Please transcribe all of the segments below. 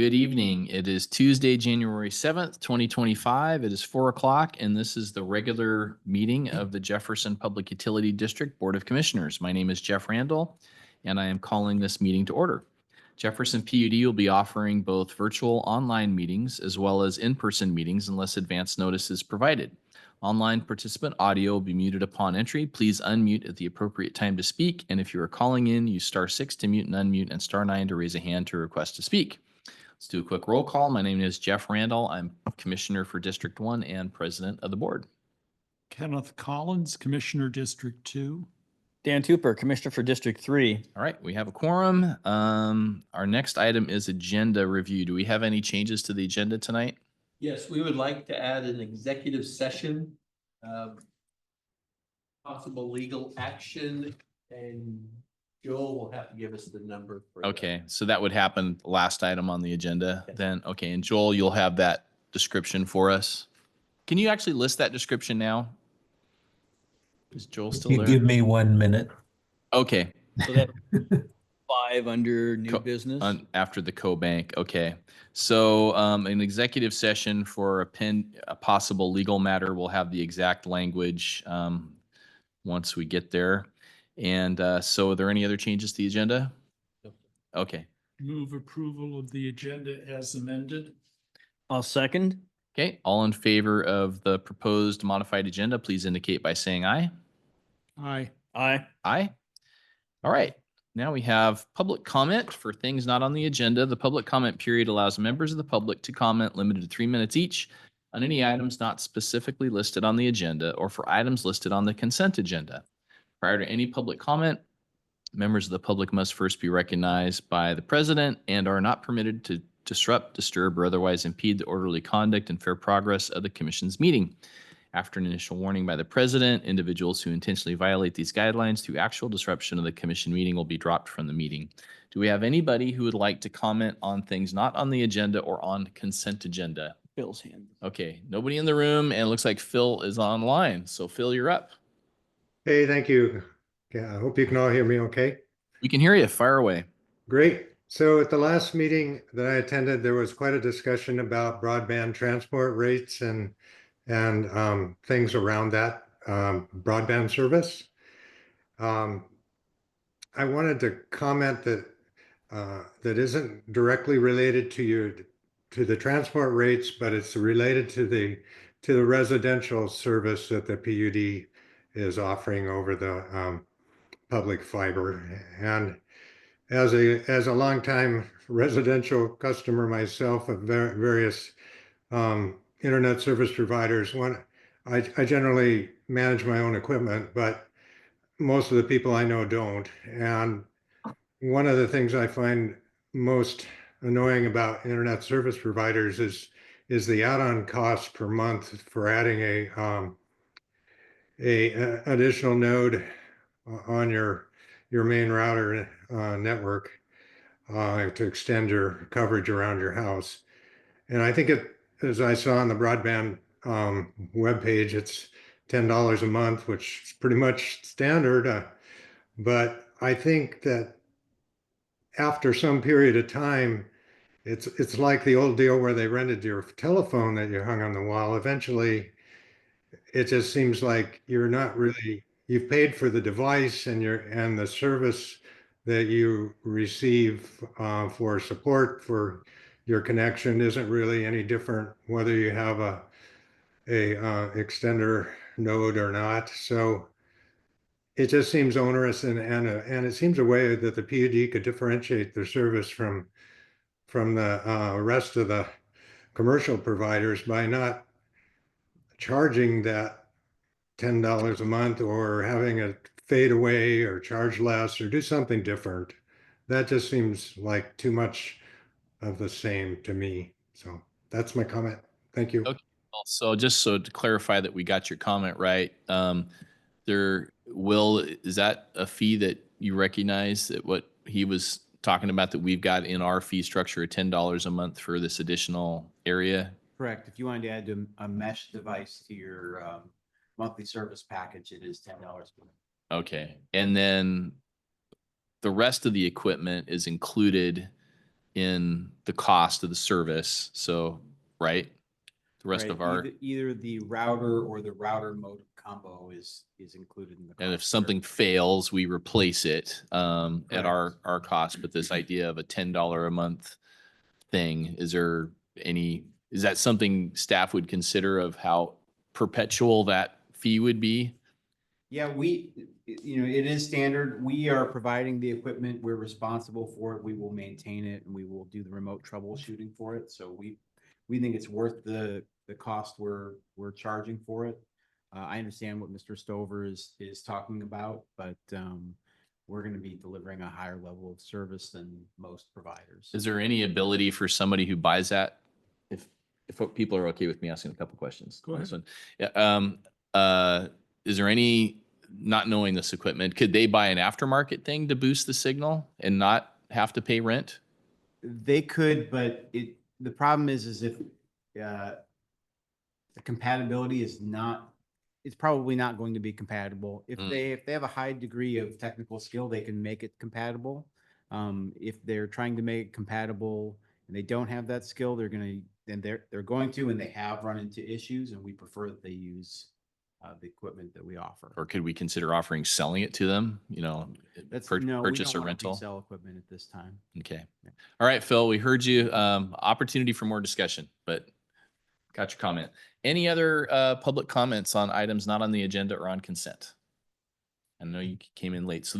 Good evening. It is Tuesday, January 7th, 2025. It is 4 o'clock, and this is the regular meeting of the Jefferson Public Utility District Board of Commissioners. My name is Jeff Randall, and I am calling this meeting to order. Jefferson PUD will be offering both virtual online meetings as well as in-person meetings unless advance notice is provided. Online participant audio will be muted upon entry. Please unmute at the appropriate time to speak, and if you are calling in, use *6 to mute and unmute and *9 to raise a hand to request to speak. Let's do a quick roll call. My name is Jeff Randall. I'm Commissioner for District 1 and President of the Board. Kenneth Collins, Commissioner District 2. Dan Tupper, Commissioner for District 3. All right, we have a quorum. Our next item is agenda review. Do we have any changes to the agenda tonight? Yes, we would like to add an executive session, possible legal action, and Joel will have to give us the number. Okay, so that would happen last item on the agenda then. Okay, and Joel, you'll have that description for us. Can you actually list that description now? Is Joel still there? Give me 1 minute. Okay. So that 5 under new business. After the co-bank. Okay. So an executive session for a possible legal matter. We'll have the exact language once we get there. And so are there any other changes to the agenda? Okay. Move approval of the agenda as amended. I'll second. Okay. All in favor of the proposed modified agenda, please indicate by saying aye. Aye. Aye. Aye. All right. Now we have public comment for things not on the agenda. The public comment period allows members of the public to comment limited to 3 minutes each on any items not specifically listed on the agenda or for items listed on the consent agenda. Prior to any public comment, members of the public must first be recognized by the president and are not permitted to disrupt, disturb, or otherwise impede the orderly conduct and fair progress of the commission's meeting. After an initial warning by the president, individuals who intentionally violate these guidelines through actual disruption of the commission meeting will be dropped from the meeting. Do we have anybody who would like to comment on things not on the agenda or on consent agenda? Phil's hand. Okay, nobody in the room, and it looks like Phil is online. So Phil, you're up. Hey, thank you. Yeah, I hope you can all hear me okay. We can hear you. Fire away. Great. So at the last meeting that I attended, there was quite a discussion about broadband transport rates and things around that broadband service. I wanted to comment that that isn't directly related to the transport rates, but it's related to the residential service that the PUD is offering over the public fiber. And as a longtime residential customer myself of various internet service providers, I generally manage my own equipment, but most of the people I know don't. And one of the things I find most annoying about internet service providers is the add-on cost per month for adding a additional node on your main router network to extend your coverage around your house. And I think as I saw on the broadband webpage, it's $10 a month, which is pretty much standard. But I think that after some period of time, it's like the old deal where they rented your telephone that you hung on the wall. Eventually, it just seems like you've paid for the device and the service that you receive for support for your connection isn't really any different whether you have a extender node or not. So it just seems onerous, and it seems a way that the PUD could differentiate their service from the rest of the commercial providers by not charging that $10 a month or having it fade away or charge less or do something different. That just seems like too much of the same to me. So that's my comment. Thank you. Okay. So just so to clarify that we got your comment right, is that a fee that you recognize that what he was talking about that we've got in our fee structure, $10 a month for this additional area? Correct. If you wanted to add a mesh device to your monthly service package, it is $10 per month. Okay. And then the rest of the equipment is included in the cost of the service. So, right? The rest Right, of our, either the router or the router modem combo is included in the. and if cost. something fails, we replace it at Correct. our cost. But this idea of a $10 a month thing, is that something staff would consider of how perpetual that fee would be? Yeah, it is standard. We are providing the equipment. We're responsible for it. We will maintain it and we will do the remote troubleshooting for it. So we think it's worth the cost we're charging for it. I understand what Mr. Stover is talking about, but we're going to be delivering a higher level of service than most providers. Is there any ability for somebody who buys that? If people are okay with me asking a couple questions. Go on this ahead. one. Yeah, is there any, not knowing this equipment, could they buy an aftermarket thing to boost the signal and not have to pay rent? They could, but the problem is if the compatibility is not, it's probably not going to be compatible. If they have a high degree of technical skill, they can make it compatible. If they're trying to make it compatible and they don't have that skill, they're going to, and they have run into issues, and we prefer that they use the equipment that we offer. Or could we consider offering selling it to them, No, we purchase don't or want to rental? resell equipment at this time. Okay. All right, Phil, we heard you. Opportunity for more discussion, but got your comment. Any other public comments on items not on the agenda or on consent? I know you came in late. So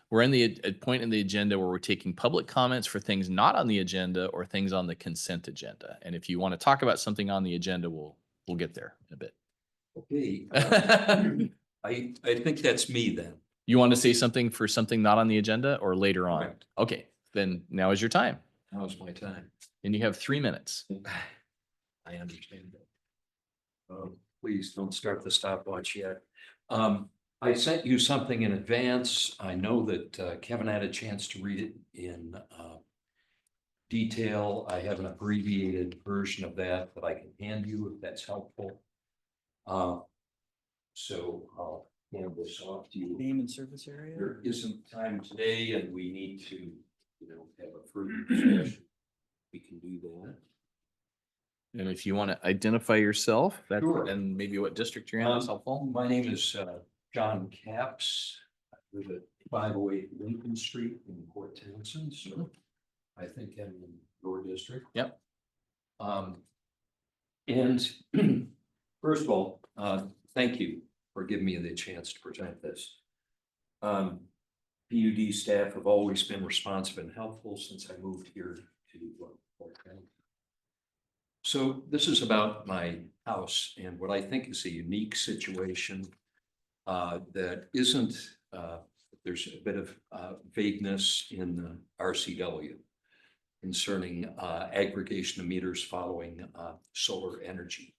we're in the point in the agenda where we're taking public comments for things not on the agenda or things on the consent agenda. And if you want to talk about something on the agenda, we'll get there in a bit. Okay, I think that's me then. You want to say something for something not on the agenda or later on? Correct. Okay, then now is your time. Now's my time. And you have 3 minutes. I understand that. Please don't start the stopwatch yet. I sent you something in advance. I know that Kevin had a chance to read it in detail. I have an abbreviated version of that I can hand you if that's helpful. So I'll hand this off to you. Name and service area? There isn't time today and we need to, have a further discussion. We can do that. And if you want to identify yourself, Sure. and maybe what district you're in, that's helpful. My name is John Capps. I live at 508 Lincoln Street in Port Townsend, so I think I'm in your district. Yep. And first of all, thank you for giving me the chance to present this. PUD staff have always been responsive and helpful since I moved here to Port Townsend. So this is about my house and what I think is a unique situation that isn't, there's a bit of vagueness in the RCW concerning aggregation of meters following solar energy.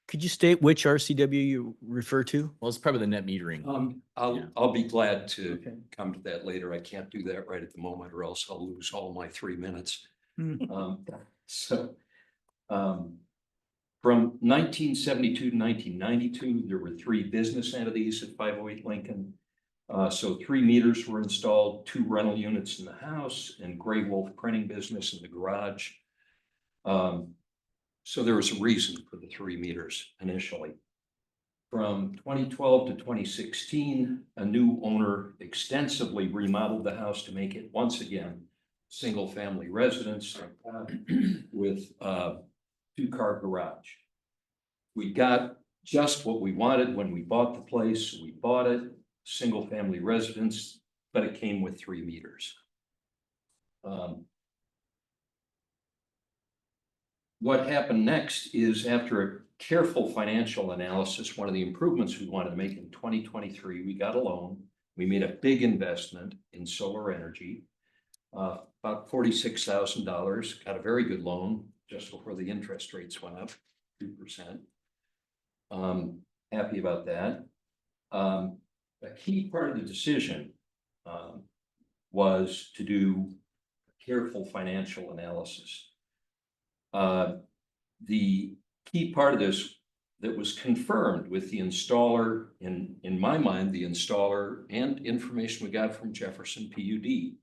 Could you state which RCW you refer to? Well, it's probably the net metering. I'll be glad to Okay. come to that later. I can't do that right at the moment or else I'll lose all my 3 minutes. From 1972 to 1992, there were 3 business entities at 508 Lincoln. So 3 meters were installed, 2 rental units in the house and Gray Wolf printing business in the garage. So there was a reason for the 3 meters initially. From 2012 to 2016, a new owner extensively remodeled the house to make it once again single-family residence with 2-car garage. We got just what we wanted when we bought the place. We bought it, single-family residence, but it came with 3 meters. What happened next is, after a careful financial analysis, one of the improvements we wanted to make in 2023, we got a loan. We made a big investment in solar energy, about $46,000, got a very good loan just before the interest rates went up 2%. Happy about that. A key part of the decision was to do a careful financial analysis. The key part of this that was confirmed with the installer, in my mind, the installer and information we got from Jefferson PUD,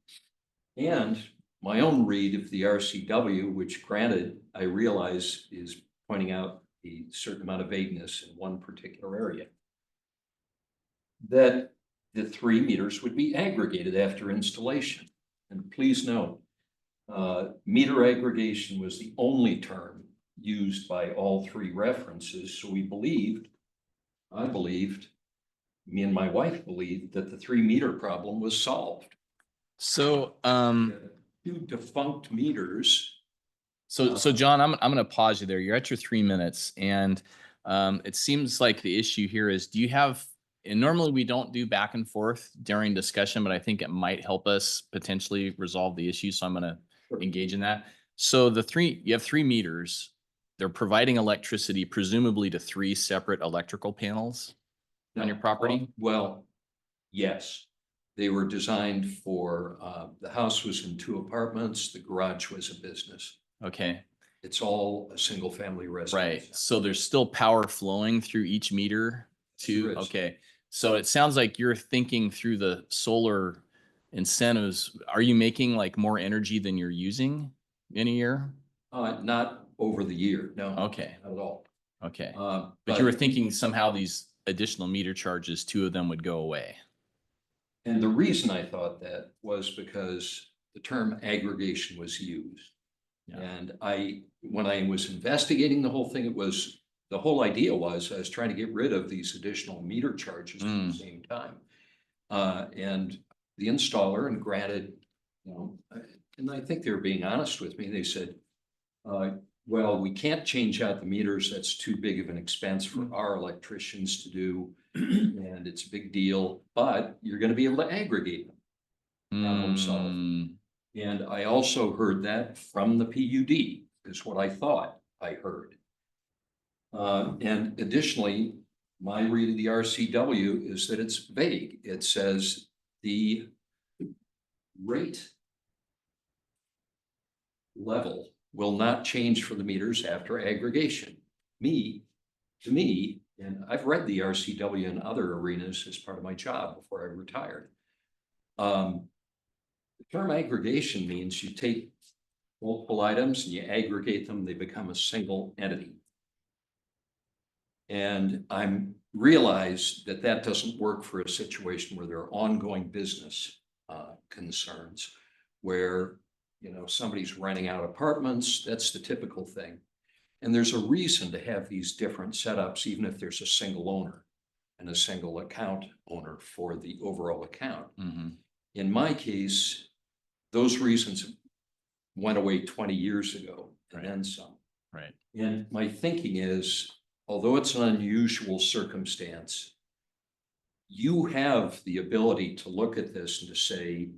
and my own read of the RCW, which granted, I realize is pointing out a certain amount of vagueness in one particular area, that the 3 meters would be aggregated after installation. And please note, meter aggregation was the only term used by all 3 references. So I believed, me and my wife believed that the 3 meter problem was solved. So, 2 defunct meters. so John, I'm going to pause you there. You're at your 3 minutes, and it seems like the issue here is, do you have, and normally we don't do back and forth during discussion, but I think it might help us potentially resolve the issue. So I'm going to engage in that. So you have 3 meters. They're providing electricity presumably to 3 separate electrical panels on your property? Well, yes. They were designed for, the house was in 2 apartments, the garage was a business. Okay, It's all a single family residence. right. So there's still power flowing through each meter too? There is. Okay. So it sounds like you're thinking through the solar incentives. Are you making like more energy than you're using in a year? Not over the year, no. Okay, Not at all. okay. But But you were thinking somehow these additional meter charges, 2 of them would go away. And the reason I thought that was because the term aggregation was used. Yeah. And when I was investigating the whole thing, the whole idea was I was trying to get rid of these additional meter charges at the same time. And the installer, and granted, and I think they were being honest with me, they said, well, we can't change out the meters. That's too big of an expense for our electricians to do. And it's a big deal, but you're going to be able to aggregate them. Problem solved. Hmm. And I also heard that from the PUD, is what I thought I heard. And additionally, my read of the RCW is that it's vague. It says the rate level will not change for the meters after aggregation. To me, and I've read the RCW in other arenas as part of my job before I retired. The term aggregation means you take multiple items and you aggregate them, they become a single entity. And I'm realized that that doesn't work for a situation where there are ongoing business concerns, where somebody's renting out apartments. That's the typical thing. And there's a reason to have these different setups, even if there's a single owner and a single account owner for the overall account. Mm-hmm. In my case, those reasons went away 20 years ago and then some. Right. And my thinking is, although it's an unusual circumstance, you have the ability to look at this and to say,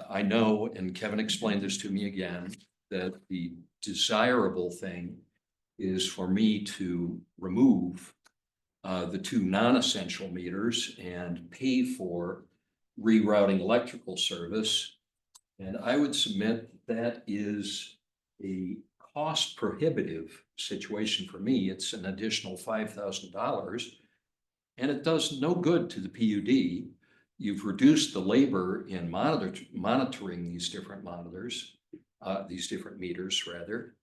I know, and Kevin explained this to me again, that the desirable thing is for me to remove the 2 non-essential meters and pay for rerouting electrical service. And I would submit that is a cost prohibitive situation for me. It's an additional $5,000, and it does no good to the PUD. You've reduced the labor in monitoring these different these different meters rather,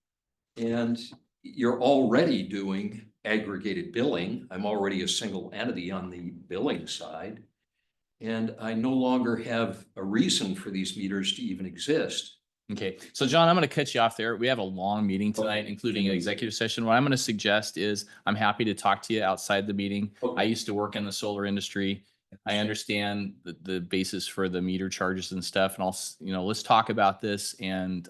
and you're already doing aggregated billing. I'm already a single entity on the billing side, and I no longer have a reason for these meters to even exist. Okay, so John, I'm going to cut you off there. We have a long meeting tonight, including an executive session. What I'm going to suggest is I'm happy to talk to you outside the meeting. I used to work in the solar industry. I understand the basis for the meter charges and stuff, and let's talk about this and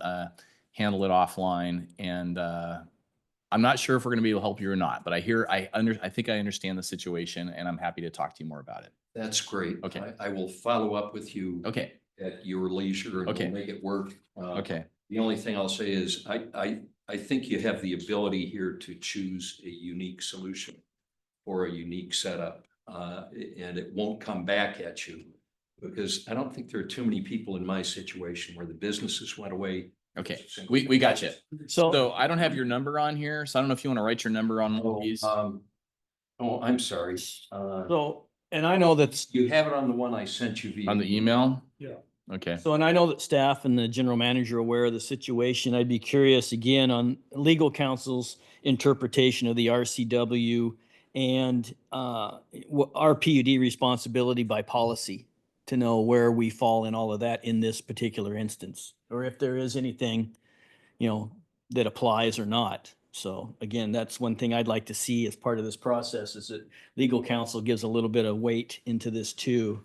handle it offline. And I'm not sure if we're going to be able to help you or not, but I think I understand the situation, and I'm happy to talk to you more about it. That's great. Okay. I will follow up with you. Okay. At your leisure, and Okay. we'll make it work. Okay. The only thing I'll say is I think you have the ability here to choose a unique solution or a unique setup, and it won't come back at you, because I don't think there are too many people in my situation where the businesses went away. Okay, we got you. So I don't have your number on here, so I don't know if you want to write your number on one of these. Oh, I'm sorry. So, and I know that's, You have it on the one I sent you via. On the email? Yeah. Okay. So, and I know that staff and the general manager are aware of the situation. I'd be curious again on legal counsel's interpretation of the RCW and our PUD responsibility by policy to know where we fall in all of that in this particular instance, or if there is anything, that applies or not. So again, that's one thing I'd like to see as part of this process is that legal counsel gives a little bit of weight into this too.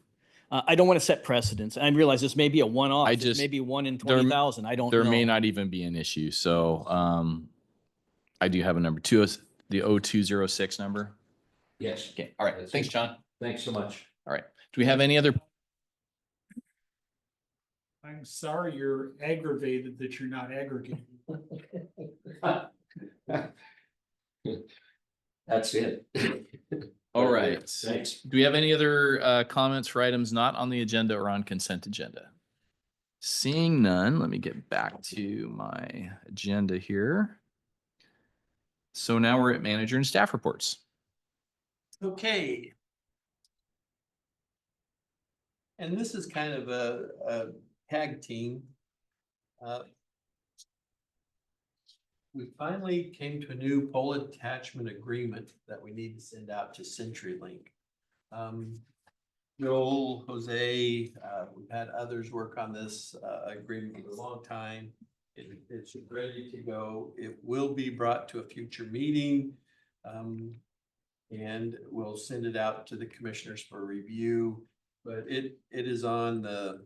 I don't want to set precedents. I realize this may be a one-off. I This just- may be 1 in there- 20,000. I don't There know. may not even be an issue. So I do have a number two, is the 0206 number. Yes. Okay. All right. That's Thanks, it. John. Thanks so much. All right. Do we have any other? I'm sorry you're aggravated that you're not aggregating. That's it. All right. Thanks. Do we have any other comments for items not on the agenda or on consent agenda? Seeing none, let me get back to my agenda here. So now we're at manager and staff reports. Okay. And this is kind of a tag team. We finally came to a new pole attachment agreement that we need to send out to CenturyLink. Joel, Jose, we've had others work on this agreement for a long time. It's ready to go. It will be brought to a future meeting. And we'll send it out to the commissioners for review, but it is on the.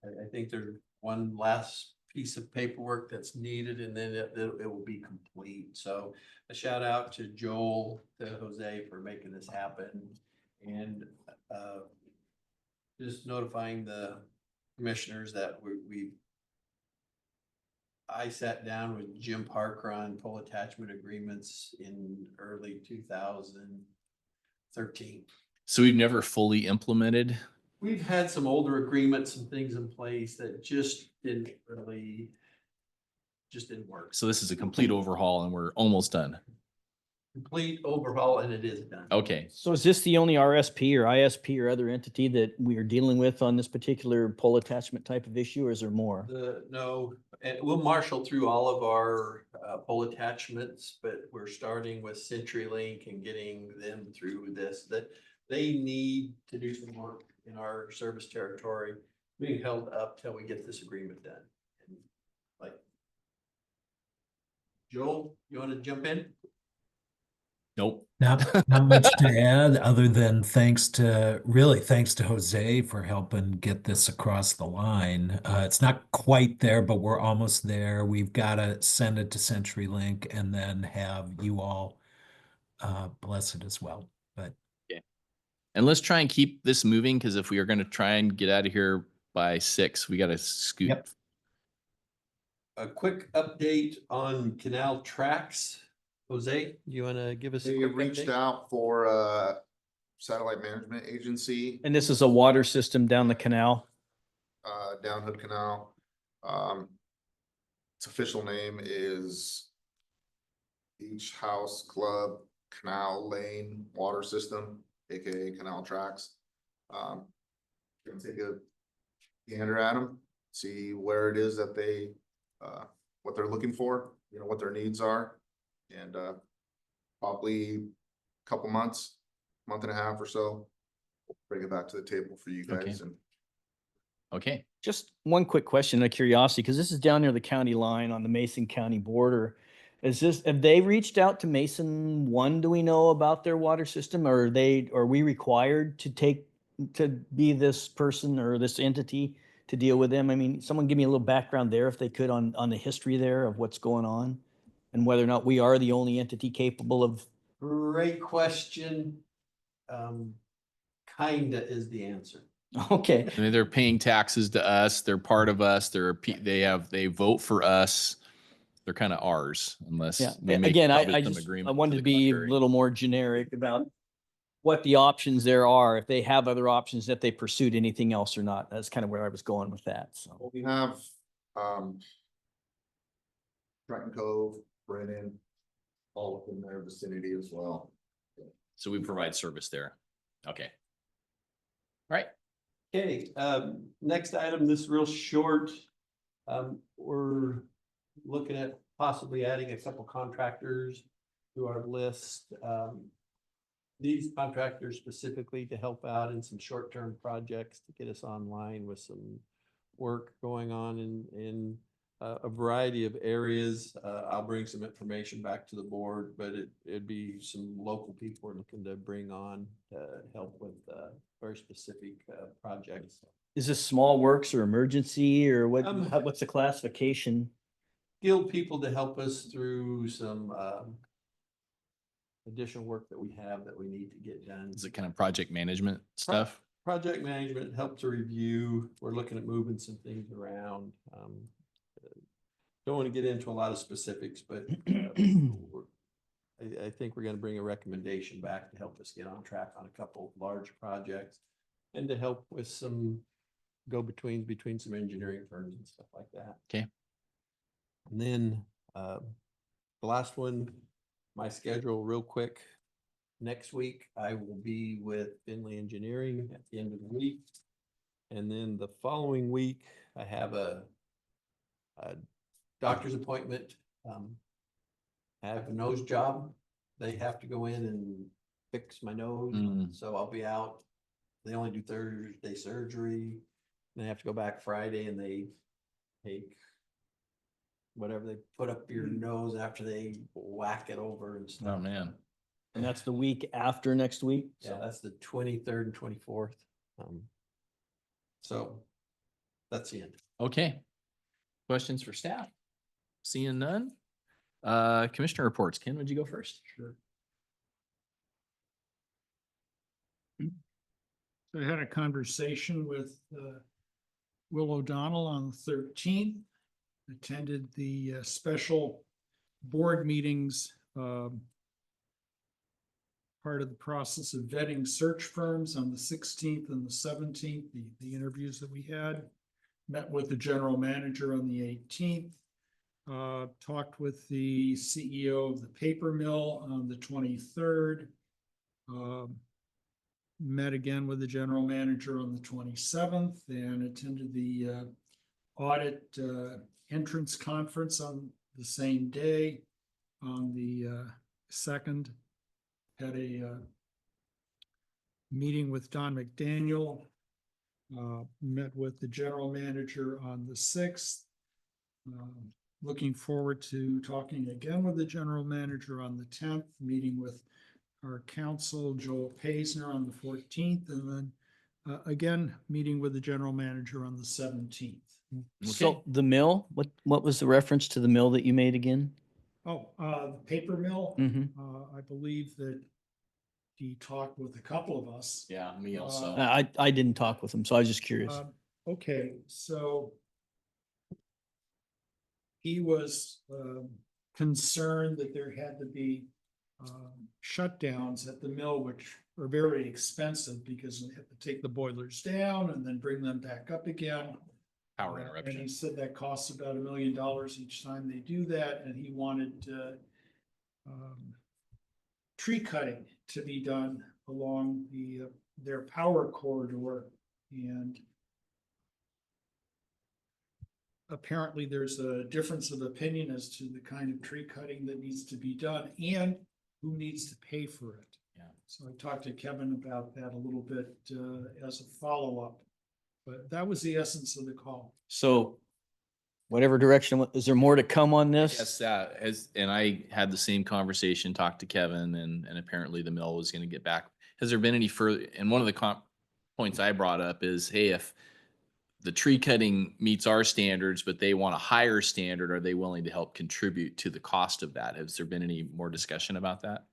I think there's one last piece of paperwork that's needed and then it will be complete. So a shout out to Joel, to Jose for making this happen. And just notifying the commissioners that I sat down with Jim Parker on pole attachment agreements in early 2013. So we've never fully implemented. We've had some older agreements and things in place that just didn't work. So this is a complete overhaul and we're almost done. Complete overhaul and it is done. Okay. So is this the only RSP or ISP or other entity that we are dealing with on this particular pole attachment type of issue, or is there more? No, and we'll marshal through all of our pole attachments, but we're starting with CenturyLink and getting them through this, that they need to do some work in our service territory, being held up till we get this agreement done. And like, Joel, you want to jump in? Nope. Not much to add, other than thanks to Jose for helping get this across the line. It's not quite there, but we're almost there. We've got to send it to CenturyLink and then have you all bless it as well. But And let's try and keep this moving because if we are going to try and get out of here by 6, we got to scoot. Yep. A quick update on canal tracks. Jose, you want to give us a They quick reached update? out for a satellite management agency, And this is a water system down the canal. down Hood Canal. Its official name is Beach House Club Canal Lane Water System, AKA Canal Tracks. Gonna take a gander at them, see where it is that they, what they're looking for, what their needs are. And probably a couple months, month and a half or so, we'll bring it back to the table for you Okay. guys. And Okay. Just one quick question of curiosity, because this is down near the county line on the Mason County border. Have they reached out to Mason One? Do we know about their water system? Or are we required to be this person or this entity to deal with them? I mean, someone give me a little background there if they could on the history there of what's going on and whether or not we are the only entity capable of. Great question. Kinda is the answer. Okay. I mean, they're paying taxes to us. They're part of us. They vote for us. They're kind of ours unless Yeah. we make Again, probably I some just, agreement I wanted to the be a contrary. little more generic about what the options there are, if they have other options, if they pursued anything else or not. That's kind of where I was going with that. So. we have, Trenton Cove, Brennan, all within their vicinity as well. So we provide service there. Okay. All right. Okay, next item, this is real short. We're looking at possibly adding a couple contractors to our list. These contractors specifically to help out in some short-term projects to get us online with some work going on in a variety of areas. I'll bring some information back to the board, but it'd be some local people we're looking to bring on to help with very specific projects. Is this small works or emergency or what, Um, what's the classification? Skilled people to help us through some additional work that we have that we need to get done. Is it kind of project management stuff? Project management, help to review. We're looking at moving some things around. Don't want to get into a lot of specifics, but I think we're gonna bring a recommendation back to help us get on track on a couple large projects and to help with some go-betweens between some engineering firms and stuff like that. Okay. And then the last one, my schedule real quick. Next week, I will be with Finley Engineering at the end of the week. And then the following week, I have a doctor's appointment. I have a nose job. They have to go in and fix my nose, so I'll be out. They only do Thursday surgery. They have to go back Friday and they take whatever they put up your nose after they whack it over and stuff. Oh, man. And that's the week after next week? Yeah, that's the 23rd and 24th. So that's the end. Okay. Questions for staff? Seeing none? Commissioner reports. Ken, would you go first? Sure. So I had a conversation with Will O'Donnell on the 13th, attended the special board meetings, part of the process of vetting search firms on the 16th and the 17th, the interviews that we had. Met with the general manager on the 18th. Talked with the CEO of the paper mill on the 23rd. Met again with the general manager on the 27th and attended the audit entrance conference on the same day. On the 2nd, had a meeting with Don McDaniel. Met with the general manager on the 6th. Looking forward to talking again with the general manager on the 10th, meeting with our counsel, Joel Paisner, on the 14th, and then again, meeting with the general manager on the 17th. So the mill, what was the reference to the mill that you made again? Oh, the paper mill, I believe that he talked with a couple of us. Yeah, me also. I didn't talk with him, so I was just curious. Okay, so he was concerned that there had to be shutdowns at the mill, which are very expensive because they have to take the boilers down and then bring them back up again. Power And he interruption. said that costs about $1 million each time they do that, and he wanted tree cutting to be done along their power corridor. And apparently there's a difference of opinion as to the kind of tree cutting that needs to be done and who needs to pay for it. Yeah. So I talked to Kevin about that a little bit as a follow-up, but that was the essence of the call. So whatever direction, is there more to come on this? Yes, that has, and I had the same conversation, talked to Kevin, and apparently the mill was gonna get back. Has there been any further, and one of the points I brought up is, hey, if the tree cutting meets our standards, but they want a higher standard, are they willing to help contribute to the cost of that? Has there been any more discussion about that?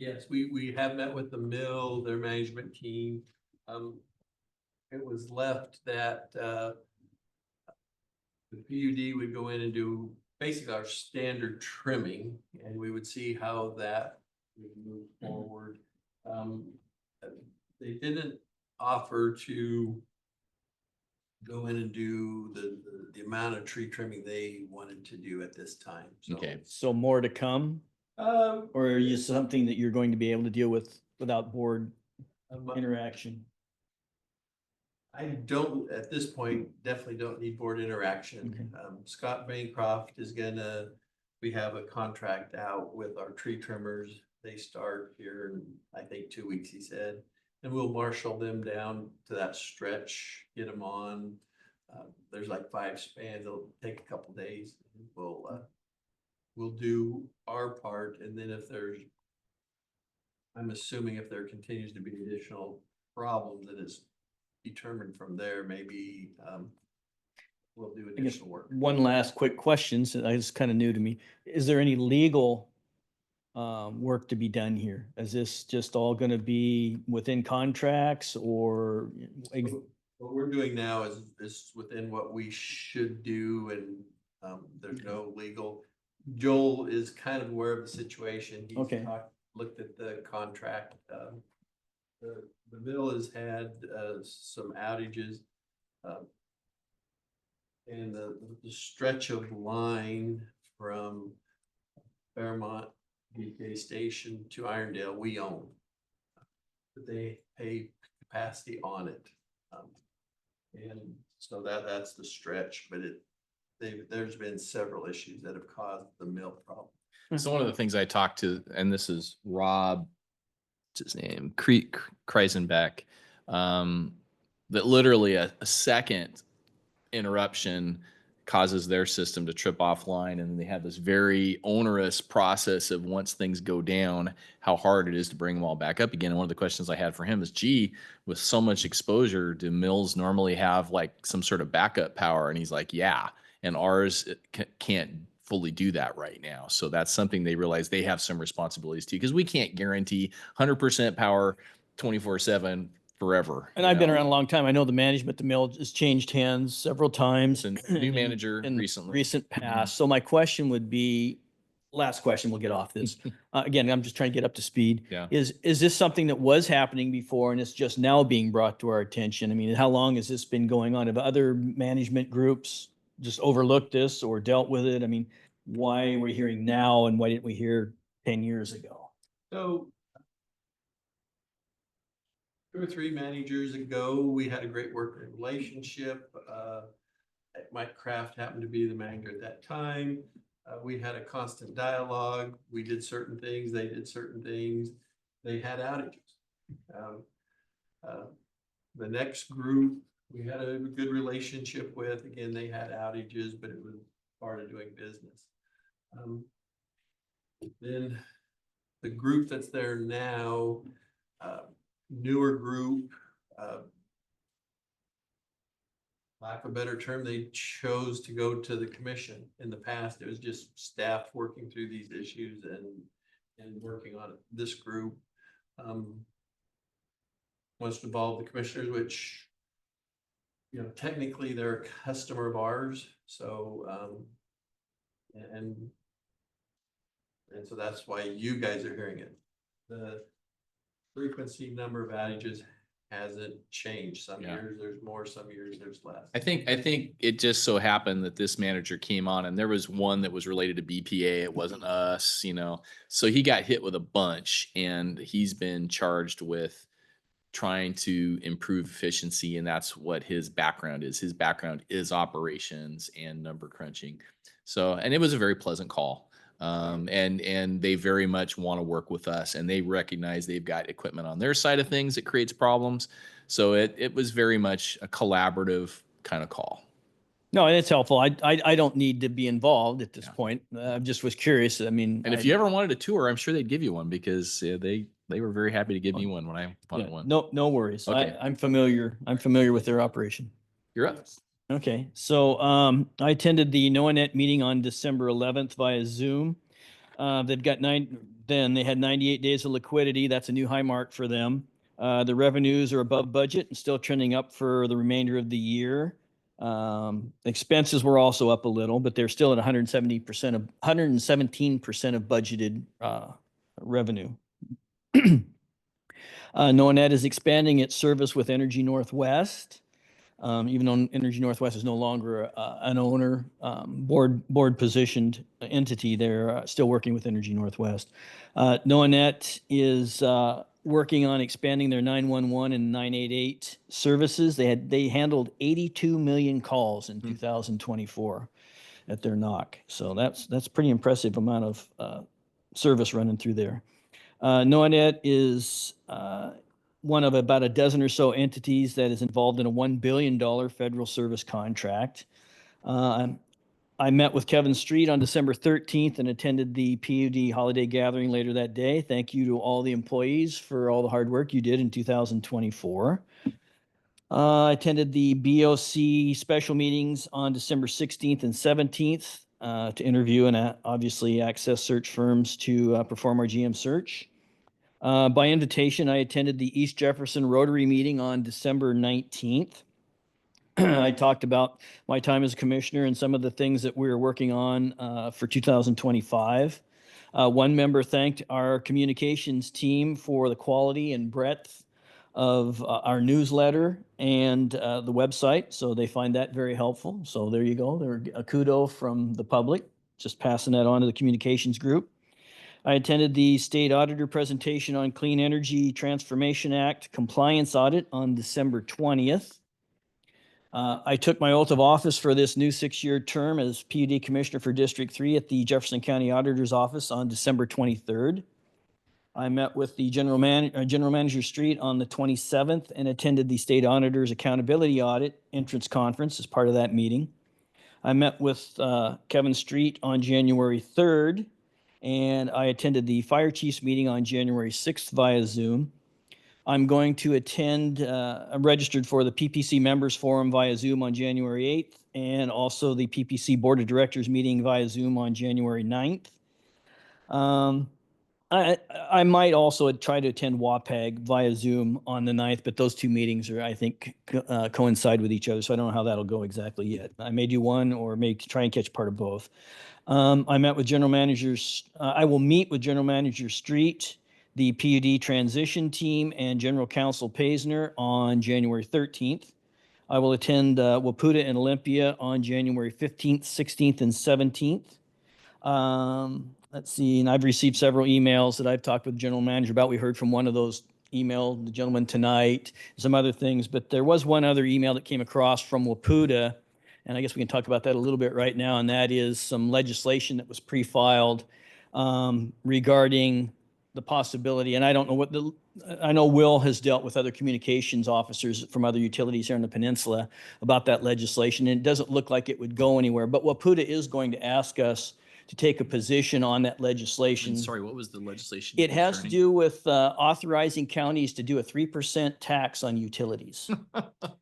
Yes, we have met with the mill, their management team. It was left that the PUD would go in and do basically our standard trimming, and we would see how that would move forward. They didn't offer to go in and do the amount of tree trimming they wanted to do at this time. So, Okay. So more to come, or are you something that you're going to be able to deal with without board interaction? I don't, at this point, definitely don't need board interaction. Scott Bancroft is gonna, we have a contract out with our tree trimmers. They start here in, I think, 2 weeks, he said. And we'll marshal them down to that stretch, get them on. There's like 5 spans. It'll take a couple days. We'll do our part, and then if there's, I'm assuming if there continues to be additional problems, that is determined from there, maybe, we'll do I guess additional work. one last quick question, so it's kind of new to me. Is there any legal work to be done here? Is this just all going to be within contracts or? What we're doing now is within what we should do, and, there's no legal. Joel is kind of aware of the situation. He's Okay. looked at the contract. The mill has had, some outages. And the stretch of line from Fairmont BK Station to Irondale, we own. But they pay capacity on it. And so that's the stretch, but there's been several issues that have caused the mill problem. So one of the things I talked to, and this is Rob, what's his name, Kreisenbeck, that literally a second interruption causes their system to trip offline, and then they have this very onerous process of once things go down, how hard it is to bring them all back up again. And one of the questions I had for him is, gee, with so much exposure, do mills normally have like some sort of backup power? And he's like, yeah, and ours can't fully do that right now. So that's something they realize they have some responsibilities to, because we can't guarantee 100% power 24/7 forever. And I've been around a long time. I know the management, the mill has changed hands several times. It's a new manager in the recently. recent past. So my question would be, last question, we'll get off this. Again, I'm just trying to get up to speed. Yeah. Is this something that was happening before and it's just now being brought to our attention? I mean, how long has this been going on? Have other management groups just overlooked this or dealt with it? I mean, why are we hearing now and why didn't we hear 10 years ago? So 2 or 3 managers ago, we had a great working relationship. Mike Kraft happened to be the manager at that time. We had a constant dialogue. We did certain things, they did certain things. They had outages. The next group, we had a good relationship with. Again, they had outages, but it was part of doing business. Then the group that's there now, newer group, lack of a better term, they chose to go to the commission. In the past, it was just staff working through these issues and working on it. This group wants to involve the commissioners, which, you know, technically they're a customer of ours. So, and so that's why you guys are hearing it. The frequency, number of outages hasn't changed. Some Yeah. years there's more, some years there's less. I think it just so happened that this manager came on and there was one that was related to BPA. It wasn't us, you know. So he got hit with a bunch, and he's been charged with trying to improve efficiency, and that's what his background is. His background is operations and number crunching. So, and it was a very pleasant call. And they very much want to work with us, and they recognize they've got equipment on their side of things that creates problems. So it was very much a collaborative kind of call. No, and it's helpful. I don't need to be involved at this Yeah. point. I just was curious. I mean, And if you ever wanted a tour, I'm sure they'd give you one, because they were very happy to give me one when I wanted one. no worries. Okay. I'm familiar with their operation. You're up. Okay, so I attended the NOAANET meeting on December 11th via Zoom. They've got they had 98 days of liquidity. That's a new high mark for them. The revenues are above budget and still trending up for the remainder of the year. Expenses were also up a little, but they're still at 117% of budgeted revenue. NOAANET is expanding its service with Energy Northwest. Even though Energy Northwest is no longer an owner, board positioned entity, they're still working with Energy Northwest. NOAANET is working on expanding their 911 and 988 services. They handled 82 million calls in 2024 at their NOC. So that's pretty impressive amount of service running through there. NOADET is one of about a dozen or so entities that is involved in a $1 billion federal service contract. I met with Kevin Street on December 13th and attended the PUD holiday gathering later that day. Thank you to all the employees for all the hard work you did in 2024. I attended the BOC special meetings on December 16th and 17th to interview and obviously access search firms to perform our GM search. By invitation, I attended the East Jefferson Rotary meeting on December 19th. I talked about my time as a commissioner and some of the things that we were working on for 2025. One member thanked our communications team for the quality and breadth of our newsletter and the website. So they find that very helpful. So there you go. There a kudo from the public, just passing that on to the communications group. I attended the state auditor presentation on Clean Energy Transformation Act compliance audit on December 20th. I took my oath of office for this new 6-year term as PUD Commissioner for District 3 at the Jefferson County Auditor's Office on December 23rd. I met with the General Manager Street on the 27th and attended the State Auditor's Accountability Audit Entrance Conference as part of that meeting. I met with Kevin Street on January 3rd, and I attended the Fire Chiefs meeting on January 6th via Zoom. I'm going to attend, I'm registered for the PPC Members Forum via Zoom on January 8th and also the PPC Board of Directors meeting via Zoom on January 9th. I might also try to attend WAPAG via Zoom on the 9th, but those two meetings are, I think, coincide with each other, so I don't know how that'll go exactly yet. I may do one or may try and catch part of both. I met with General Managers, I will meet with General Manager Street, the PUD transition team, and General Counsel Paisner on January 13th. I will attend Waputa and Olympia on January 15th, 16th, and 17th. Let's see, and I've received several emails that I've talked with the general manager about. We heard from one of those emailed the gentleman tonight, some other things, but there was one other email that came across from Waputa, and I guess we can talk about that a little bit right now, and that is some legislation that was pre-filed regarding the possibility, and I don't know what I know Will has dealt with other communications officers from other utilities here on the peninsula about that legislation, and it doesn't look like it would go anywhere, but Waputa is going to ask us to take a position on that legislation. And sorry, what was the legislation? It has to do with authorizing counties to do a 3% tax on utilities.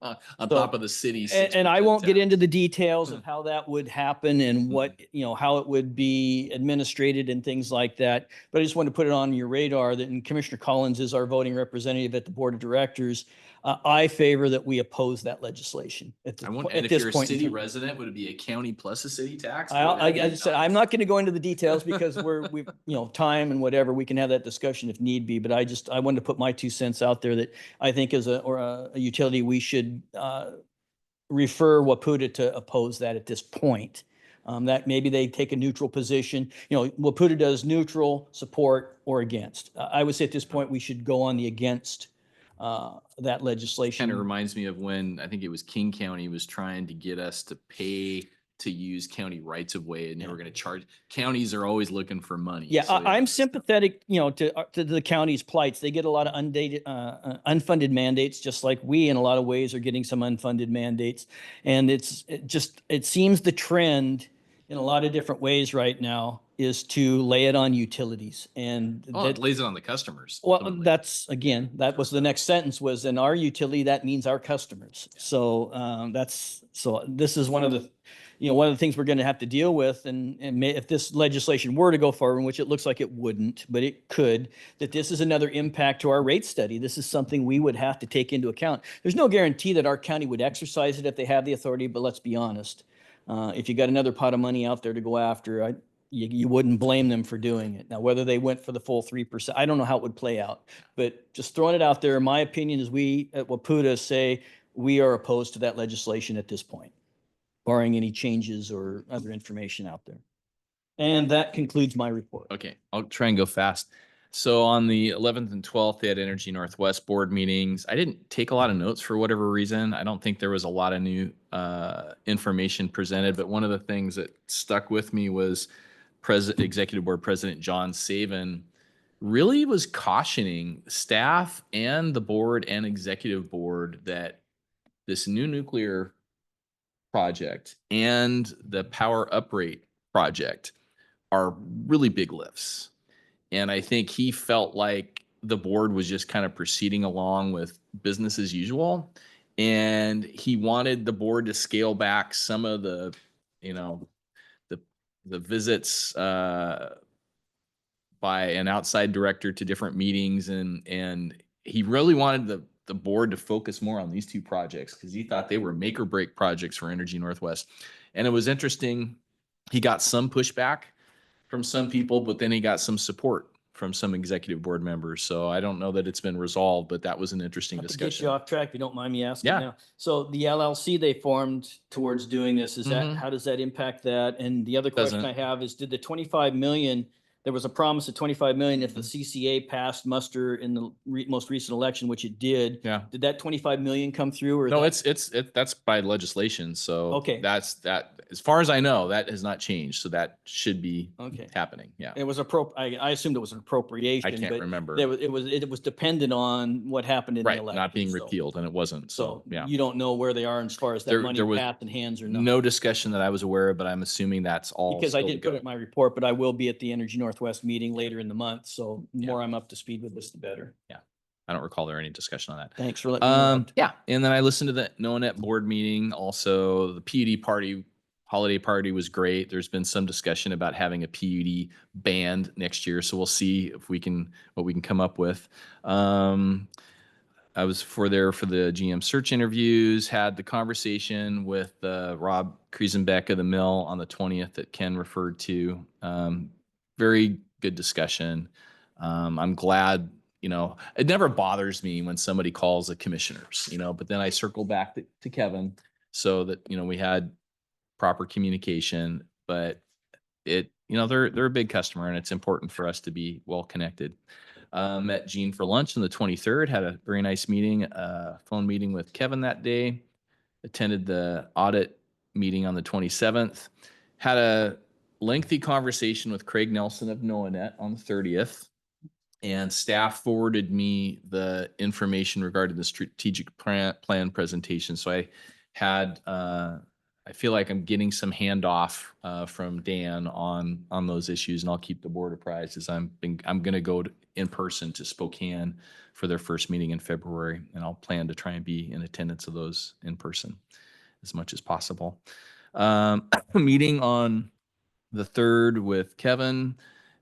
on top of the city's. And I 6% won't get tax. into the details of how that would happen and what, how it would be administrated and things like that. But I just wanted to put it on your radar that, and Commissioner Collins is our voting representative at the Board of Directors. I favor that we oppose that legislation at this point. And if you're a city resident, would it be a county plus a city tax? I said, I'm not going to go into the details because we've time and whatever, we can have that discussion if need be. But I wanted to put my 2 cents out there that I think as a utility, we should refer Waputa to oppose that at this point. That maybe they take a neutral position. Waputa does neutral, support, or against. I would say at this point, we should go on the against that legislation. Kind of reminds me of when I think it was King County was trying to get us to pay to use county rights of way, and they were going to charge. Counties are always looking for money. Yeah, so I'm sympathetic, to the county's plights. They get a lot of unfunded mandates, just like we, in a lot of ways, are getting some unfunded mandates. And it seems the trend in a lot of different ways right now is to lay it on utilities, and it lays it on the customers. Well, ultimately. that was the next sentence was in our utility. That means our customers. So this is one of the, one of the things we're going to have to deal with. And if this legislation were to go forward, which it looks like it wouldn't, but it could, that this is another impact to our rate study. This is something we would have to take into account. There's no guarantee that our county would exercise it if they have the authority, but let's be honest. If you got another pot of money out there to go after, you wouldn't blame them for doing it. Now, whether they went for the full 3%, I don't know how it would play out. But just throwing it out there, my opinion is we at Waputa say we are opposed to that legislation at this point, barring any changes or other information out there. And that concludes my report. Okay, I'll try and go fast. So on the 11th and 12th, they had Energy Northwest board meetings. I didn't take a lot of notes for whatever reason. I don't think there was a lot of new information presented, but one of the things that stuck with me was Executive Board President John Saban really was cautioning staff and the board and executive board that this new nuclear project and the power uprate project are really big lifts. And I think he felt like the board was just kind of proceeding along with business as usual. And he wanted the board to scale back some of the, you know, the visits by an outside director to different meetings. And he really wanted the board to focus more on these two projects because he thought they were make or break projects for Energy Northwest. And it was interesting. He got some pushback from some people, but then he got some support from some executive board members. So I don't know that it's been resolved, but that was an interesting Not to get you discussion. off track, if you don't mind me asking Yeah. now. So the LLC they formed towards doing this, is that, Mhm. how does that impact that? And the other question I Doesn't. have is, did the 25 million, there was a promise of 25 million if the Mhm. CCA passed muster in the most recent election, which it did. Yeah. Did that 25 million come through or? No, that- that's by legislation. So Okay. that's that. As far as I know, that has not changed. So that should be Okay. happening. Yeah. It was I assumed it was an appropriation. I can't but remember. It was dependent on what happened in the Right. election. Not being so- repealed, and it wasn't. So So yeah. you don't know where they are as far as that There- money there was passed in hands or not? No discussion that I was aware of, but I'm assuming that's all. Because I still to didn't put go. it in my report, but I will be at the Energy Northwest meeting later in the month. So the Yeah. more I'm up to speed with this, the better. I don't recall there any discussion on that. Thanks for letting me know. Yeah, and then I listened to the NOANET board meeting. Also, the PUD party, holiday party was great. There's been some discussion about having a PUD band next year, so we'll see if what we can come up with. I was there for the GM search interviews, had the conversation with Rob Kriesenbeck of the Mill on the 20th that Ken referred to. Very good discussion. I'm glad, it never bothers me when somebody calls the commissioners, but then I circle back to Kevin so that, we had proper communication, but they're a big customer and it's important for us to be well connected. Met Gene for lunch on the 23rd, had a very nice meeting, phone meeting with Kevin that day, attended the audit meeting on the 27th, had a lengthy conversation with Craig Nelson of NOANET on the 30th, and staff forwarded me the information regarding the strategic plan presentation. So I had, I feel like I'm getting some handoff from Dan on those issues, and I'll keep the board apprised as I'm going to go in person to Spokane for their first meeting in February, and I'll plan to try and be in attendance of those in person as much as possible. Meeting on the 3rd with Kevin,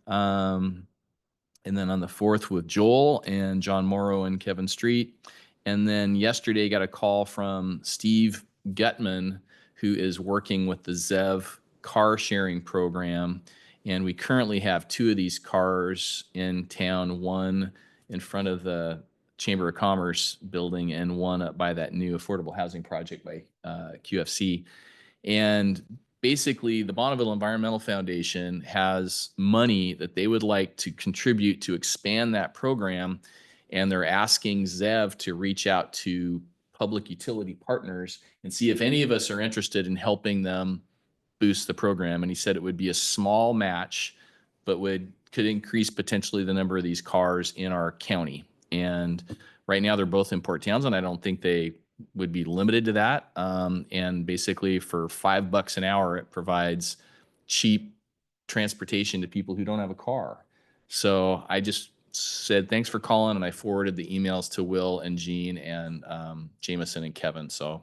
and then on the 4th with Joel and John Morrow and Kevin Street. And then yesterday got a call from Steve Gutman, who is working with the ZEV car sharing program. And we currently have 2 of these cars in town, one in front of the Chamber of Commerce building and one up by that new affordable housing project by QFC. And basically, the Bonneville Environmental Foundation has money that they would like to contribute to expand that program. And they're asking ZEV to reach out to public utility partners and see if any of us are interested in helping them boost the program. And he said it would be a small match, but could increase potentially the number of these cars in our county. And right now they're both in port towns, and I don't think they would be limited to that. And basically for $5 an hour, it provides cheap transportation to people who don't have a car. So I just said, thanks for calling. And I forwarded the emails to Will and Gene and Jameson and Kevin. So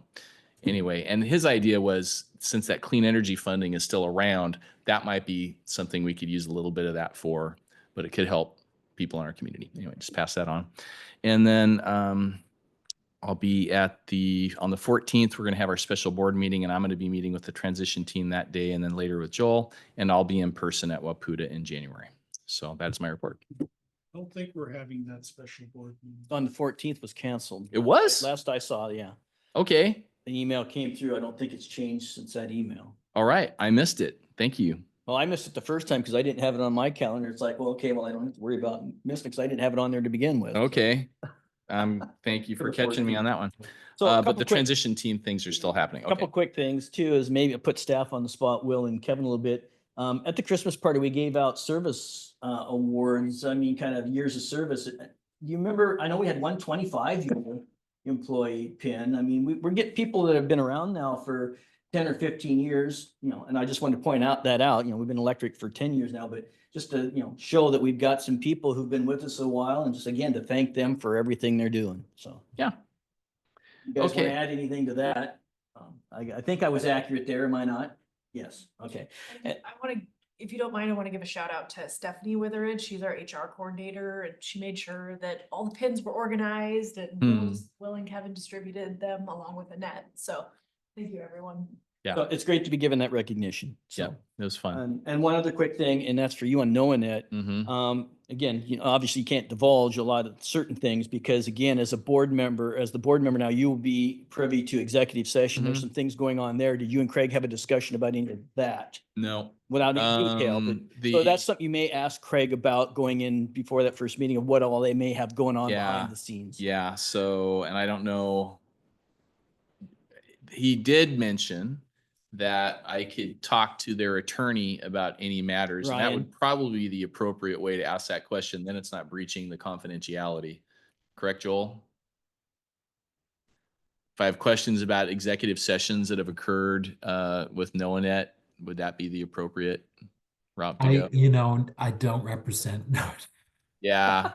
anyway, and his idea was, since that clean energy funding is still around, that might be something we could use a little bit of that for, but it could help people in our community. Anyway, just pass that on. And then I'll be on the 14th, we're going to have our special board meeting, and I'm going to be meeting with the transition team that day, and then later with Joel, and I'll be in person at Waputa in January. So that's my report. I don't think we're having that special board meeting. On the 14th was canceled. It was? Last I saw, yeah. Okay. The email came through. I don't think it's changed since that email. All right. I missed it. Thank you. Well, I missed it the first time because I didn't have it on my calendar. It's like, well, okay, well, I don't have to worry about missing because I didn't have it on there to begin with. Okay. Thank you for Could've catching me afforded on that one. So a But couple the quick- transition team things are still happening. Couple Okay. quick things too, is maybe I put staff on the spot, Will and Kevin, a little bit. At the Christmas party, we gave out service awards. I mean, kind of years of service. Do you remember? I know we had 125 employee pin. I mean, we're getting people that have been around now for 10 or 15 years, you know, and I just wanted to point out, you know, we've been electric for 10 years now, but just to, you know, show that we've got some people who've been with us a while, and just again, to thank them for everything they're doing. So. Yeah. You guys want Okay. to add anything to that? I think I was accurate there, am I not? Yes, okay. I want to, if you don't mind, I want to give a shout out to Stephanie Witheridge. She's our HR coordinator, and she made sure that all the pins were organized, and Will and Kevin distributed them along with Annette. So thank you, everyone. Yeah. So it's great to be given that recognition. So. Yeah, it was fun. And one other quick thing, and that's for you on knowing it. Mhm. Again, you know, obviously you can't divulge a lot of certain things because again, as the board member now, you will be privy to executive session. There's some things going on there. Did you and Craig have a discussion about any of that? No. Without any detail, but so that's something you may ask Craig about going in before that first meeting of what all they may have going on behind the scenes. Yeah. So, and I don't know. He did mention that I could talk to their attorney about any matters. And that would Ryan. probably be the appropriate way to ask that question. Then it's not breaching the confidentiality. Correct, Joel? If I have questions about executive sessions that have occurred with Noanet, would that be the appropriate route to go? You know, I don't represent, no, Yeah.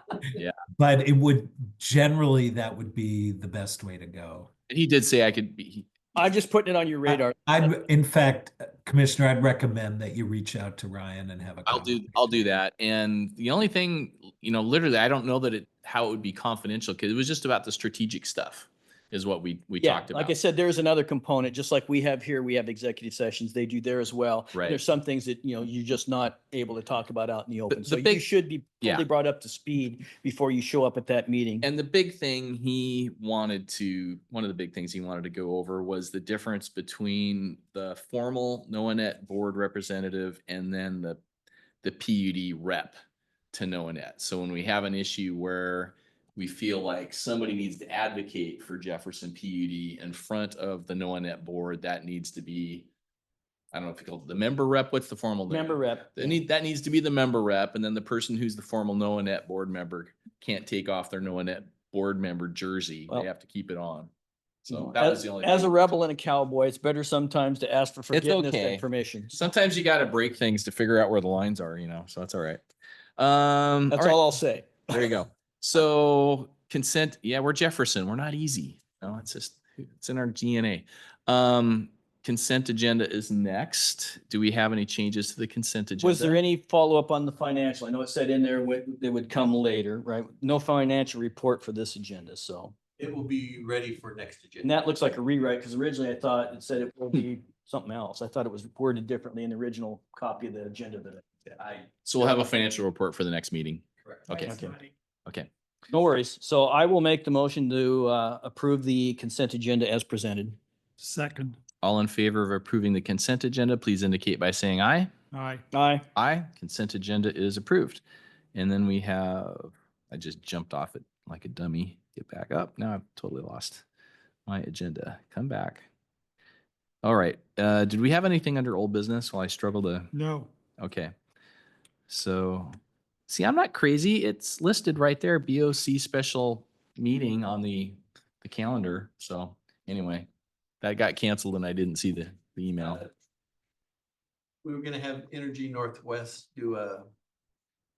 but it would generally, that would be the best way to go. And he did say I could be. I'm just putting it on your radar. In fact, Commissioner, I'd recommend that you reach out to Ryan and have a I'll do that. And the only thing, you know, literally, I don't know that how it would be confidential because it was just about the strategic stuff is what we Yeah, talked about. like I said, there's another component, just like we have here, we have executive sessions, they do there as well. Right. There's some things that, you know, you're just not able to talk about out in the open. the So you big- should be yeah. totally brought up to speed before you show up at that meeting. And the big thing one of the big things he wanted to go over was the difference between the formal Noanet board representative and then the PUD rep to Noanet. So when we have an issue where we feel like somebody needs to advocate for Jefferson PUD in front of the Noanet board, that needs to be, I don't know if you call it the member rep. What's the formal name? Member rep. That needs to be the member rep, and then the person who's the formal Noanet board member can't take off their Noanet board member jersey. Well, they have to keep it on. So You that know, was the only. As a thing. rebel and a cowboy, it's better sometimes to ask for forgiveness okay. than permission. Sometimes you got to break things to figure out where the lines are, you know. So that's all right. That's all I'll say. There you go. So consent. Yeah, we're Jefferson. We're not easy. No, it's in our DNA. Consent agenda is next. Do we have any changes to the consent agenda? Was there any follow-up on the financial? I know it said in there they would come later, right? No financial report for this agenda, so. It will be ready for next agenda. And that looks like a rewrite, because originally I thought it said it will be something else. I thought it was worded differently in the original copy of the agenda that So we'll have a financial report for the next meeting. Correct. Okay. Okay. No worries. So I will make the motion to approve the consent agenda as presented. Second, All in favor of approving the consent agenda, please indicate by saying aye. aye. Aye. Aye. Consent agenda is approved. And then we have, I just jumped off it like a dummy. Get back up. Now I've totally lost my agenda. Come back. All right. Did we have anything under old business while I struggle to? No, Okay. So, see, I'm not crazy. It's listed right there, BOC special meeting on the calendar. So anyway, that got canceled and I didn't see the email. We were gonna have Energy Northwest do a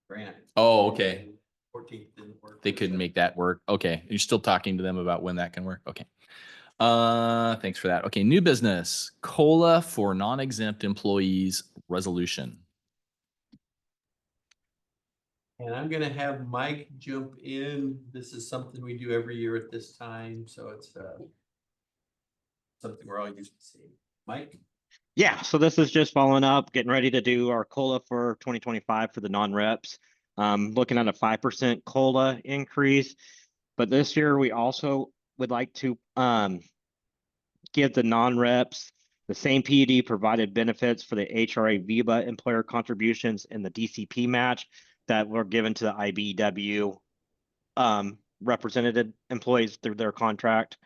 grant. Oh, okay. 14th didn't work. They couldn't make that work. Okay. You're still talking to them about when that can work. Okay. Thanks for that. Okay. New business, COLA for non-exempt employees resolution. And I'm gonna have Mike jump in. This is something we do every year at this time, so it's something we're all used to seeing. Mike? Yeah, so this is just following up, getting ready to do our COLA for 2025 for the non-reps. Looking at a 5% COLA increase, but this year we also would like to give the non-reps The same PUD provided benefits for the HRA VIBA employer contributions and the DCP match that were given to the IBEW represented employees through their contract.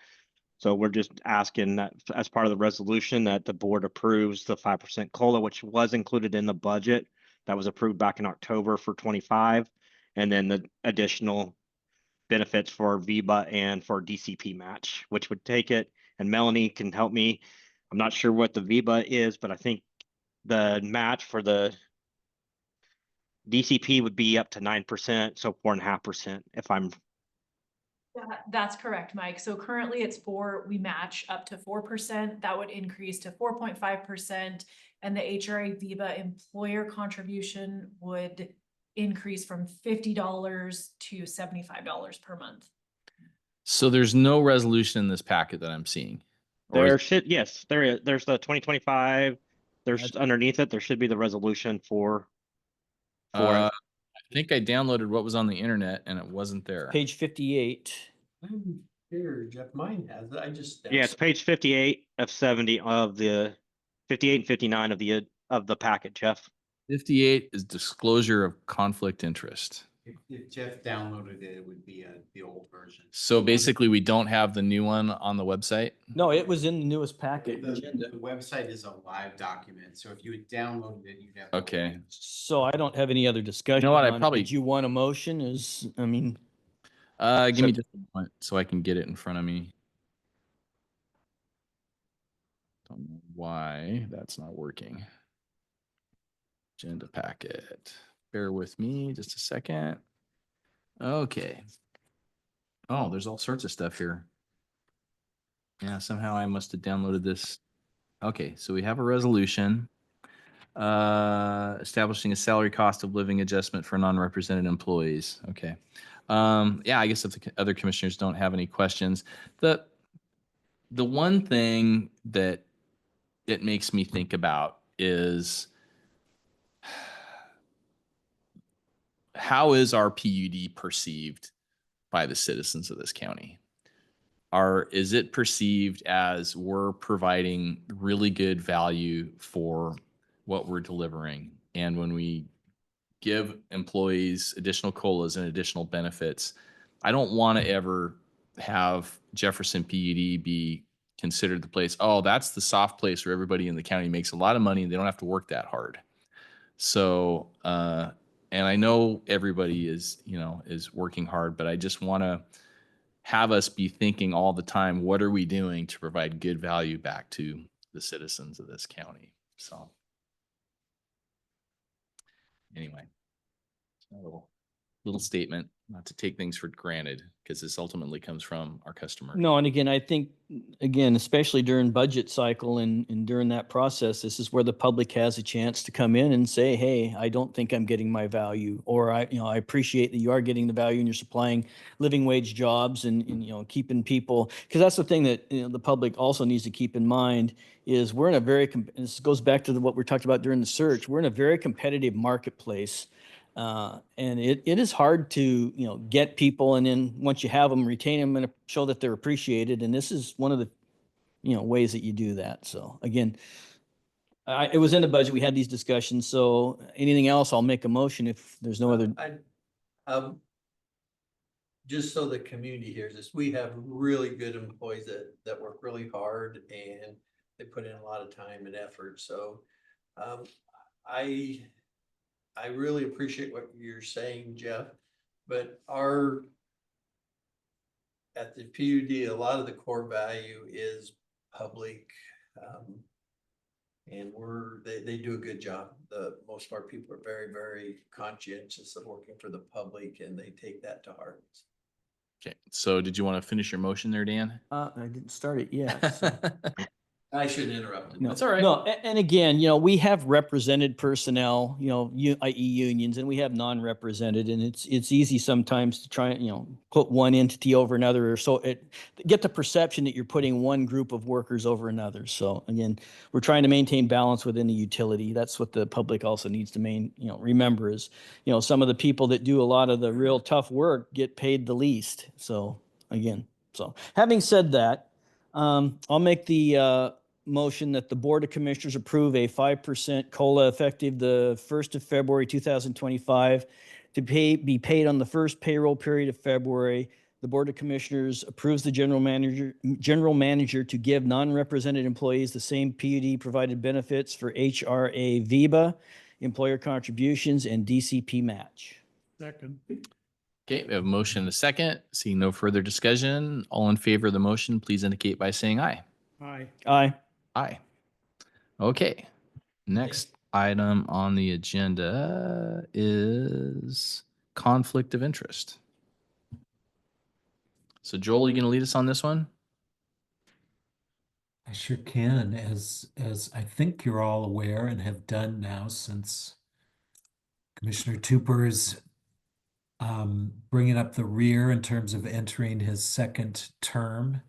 So we're just asking that as part of the resolution that the board approves the 5% COLA, which was included in the budget that was approved back in October for 25, and then the additional benefits for VIBA and for DCP match, which would take it. And Melanie can help me. I'm not sure what the VIBA is, but I think the match for the DCP would be up to 9%, so 4.5% if I'm That's correct, Mike. So currently it's we match up to 4%. That would increase to 4.5%. And the HRA VIBA employer contribution would increase from $50 to $75 per month. So there's no resolution in this packet that I'm seeing. Or is- There should, yes, there's the 2025, there's underneath it, there should be the resolution for it. I think I downloaded what was on the internet and it wasn't there. Page 58. I'm here, Jeff, mine has it, I just. Yeah, it's page 58 of 70 of the 58 and 59 of the packet, Jeff. 58 is disclosure of conflict interest. If Jeff downloaded it, it would be the old version. So basically we don't have the new one on the website. No, it was in the newest packet. The website is a live document, so if you had downloaded it, you'd have. Okay. So I don't have any other discussion. You know what, I on it. probably- Did you want a motion? Give me Just a moment so I can get it in front of me. Don't know why that's not working. Agenda packet. Bear with me just a second. Okay. Oh, there's all sorts of stuff here. Yeah, somehow I must have downloaded this. Okay, so we have a resolution establishing a salary cost of living adjustment for non-represented employees. Okay. Yeah, I guess if the other commissioners don't have any questions, the one thing that it makes me think about is how is our PUD perceived by the citizens of this county? Is it perceived as we're providing really good value for what we're delivering? And when we give employees additional COLAs and additional benefits, I don't want to ever have Jefferson PUD be considered the place, oh, that's the soft place where everybody in the county makes a lot of money and they don't have to work that hard. So, and I know everybody is working hard, but I just want to have us be thinking all the time, what are we doing to provide good value back to the citizens of this county? So anyway, a little statement, not to take things for granted, because this ultimately comes from our customer. No, and again, I think, especially during budget cycle and during that process, this is where the public has a chance to come in and say, hey, I don't think I'm getting my value, or I appreciate that you are getting the value and you're supplying living wage jobs and keeping people, because that's the thing that the public also needs to keep in mind is we're in a very, this goes back to what we talked about during the search, we're in a very competitive marketplace. And it is hard to, get people, and then once you have them, retain them and show that they're appreciated. And this is one of the, ways that you do that. So again, it was in the budget. We had these discussions. So anything else, I'll make a motion if there's no other. Just so the community hears this, we have really good employees that work really hard and they put in a lot of time and effort. So, I really appreciate what you're saying, Jeff, but at the PUD, a lot of the core value is public. And they do a good job. Most of our people are very, very conscientious of working for the public and they take that to heart. Okay, so did you want to finish your motion there, Dan? I didn't start it yet. So. I shouldn't interrupt. No, That's all right. No, and again, we have represented personnel, i.e. unions, and we have non-represented, and it's easy sometimes to try, put one entity over another, or so get the perception that you're putting one group of workers over another. So again, we're trying to maintain balance within the utility. That's what the public also needs to remember is, some of the people that do a lot of the real tough work get paid the least. So again, having said that, I'll make the motion that the Board of Commissioners approve a 5% COLA effective the 1st of February, 2025 to be paid on the first payroll period of February. The Board of Commissioners approves the general manager to give non-represented employees the same PUD provided benefits for HRA VEBA, employer contributions, and DCP match. Second. Okay, we have a motion and a second. Seeing no further discussion, all in favor of the motion, please indicate by saying aye. Aye. Aye. Aye. Okay, next item on the agenda is conflict of interest. So Joel, you gonna lead us on this one? I sure can, as I think you're all aware and have done now since Commissioner Tupper is bringing up the rear in terms of entering his second term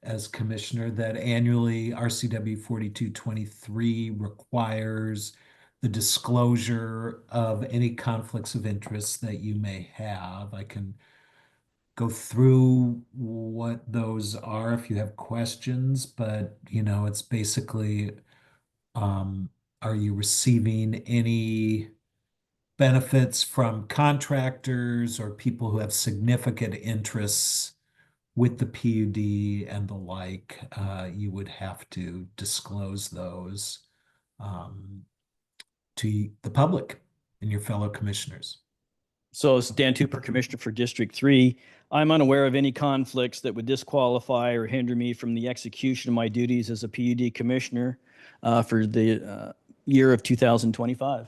as commissioner, that annually RCW 4223 requires the disclosure of any conflicts of interest that you may have. I can go through what those are if you have questions, but it's basically, are you receiving any benefits from contractors or people who have significant interests with the PUD and the like? You would have to disclose those to the public and your fellow commissioners. So as Dan Tupper, Commissioner for District 3, I'm unaware of any conflicts that would disqualify or hinder me from the execution of my duties as a PUD Commissioner for the year of 2025.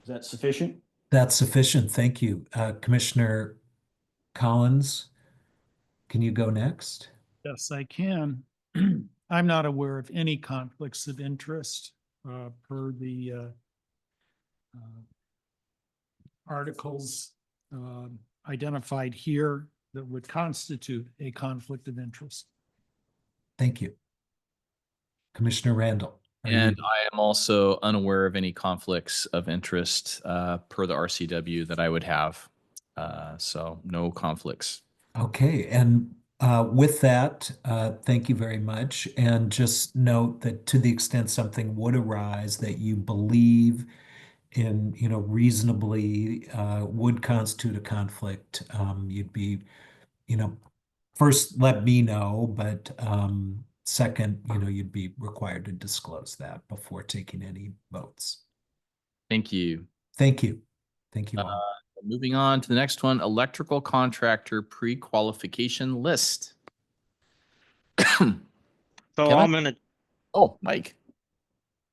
Is that sufficient? That's sufficient. Thank you. Commissioner Collins, can you go next? Yes, I can. I'm not aware of any conflicts of interest per the articles identified here that would constitute a conflict of interest. Thank you. Commissioner Randall. And I am also unaware of any conflicts of interest per the RCW that I would have. So no conflicts. Okay, and with that, thank you very much. And just note that to the extent something would arise that you believe in, reasonably would constitute a conflict, you'd be, first let me know, but second, you'd be required to disclose that before taking any votes. Thank you. Thank you. Thank you all. Moving on to the next one, electrical contractor pre-qualification list. So Kevin? I'm gonna, Oh, Mike.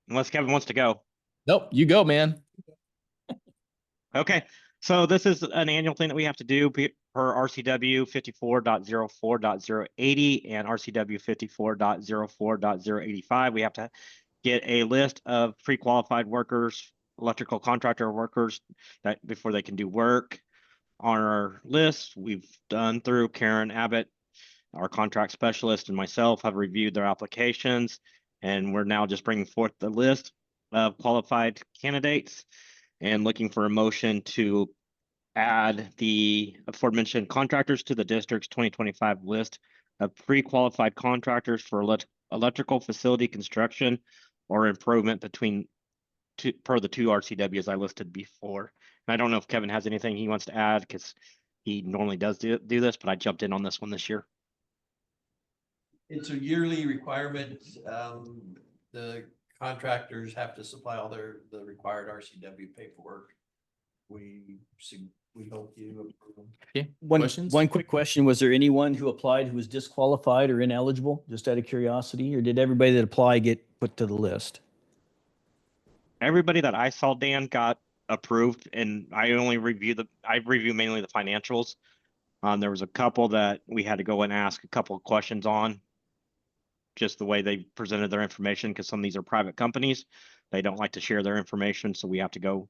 unless Kevin wants to go. Nope, you go, man. Okay, so this is an annual thing that we have to do per RCW 54.04.080 and RCW 54.04.085. We have to get a list of pre-qualified workers, electrical contractor workers that before they can do work. On our list, we've done through Karen Abbott, our contract specialist, and myself have reviewed their applications, and we're now just bringing forth the list of qualified candidates and looking for a motion to add the aforementioned contractors to the district's 2025 list of pre-qualified contractors for electrical facility construction or improvement per the two RCWs I listed before. And I don't know if Kevin has anything he wants to add because he normally does do this, but I jumped in on this one this year. It's a yearly requirement. The contractors have to supply all the required RCW paperwork. We hope you approve them. Okay, One questions? quick question. Was there anyone who applied who was disqualified or ineligible, just out of curiosity, or did everybody that applied get put to the list? Everybody that I saw, Dan, got approved, and I review mainly the financials. There was a couple that we had to go and ask a couple of questions on, just the way they presented their information, because some of these are private companies. They don't like to share their information, so we have to go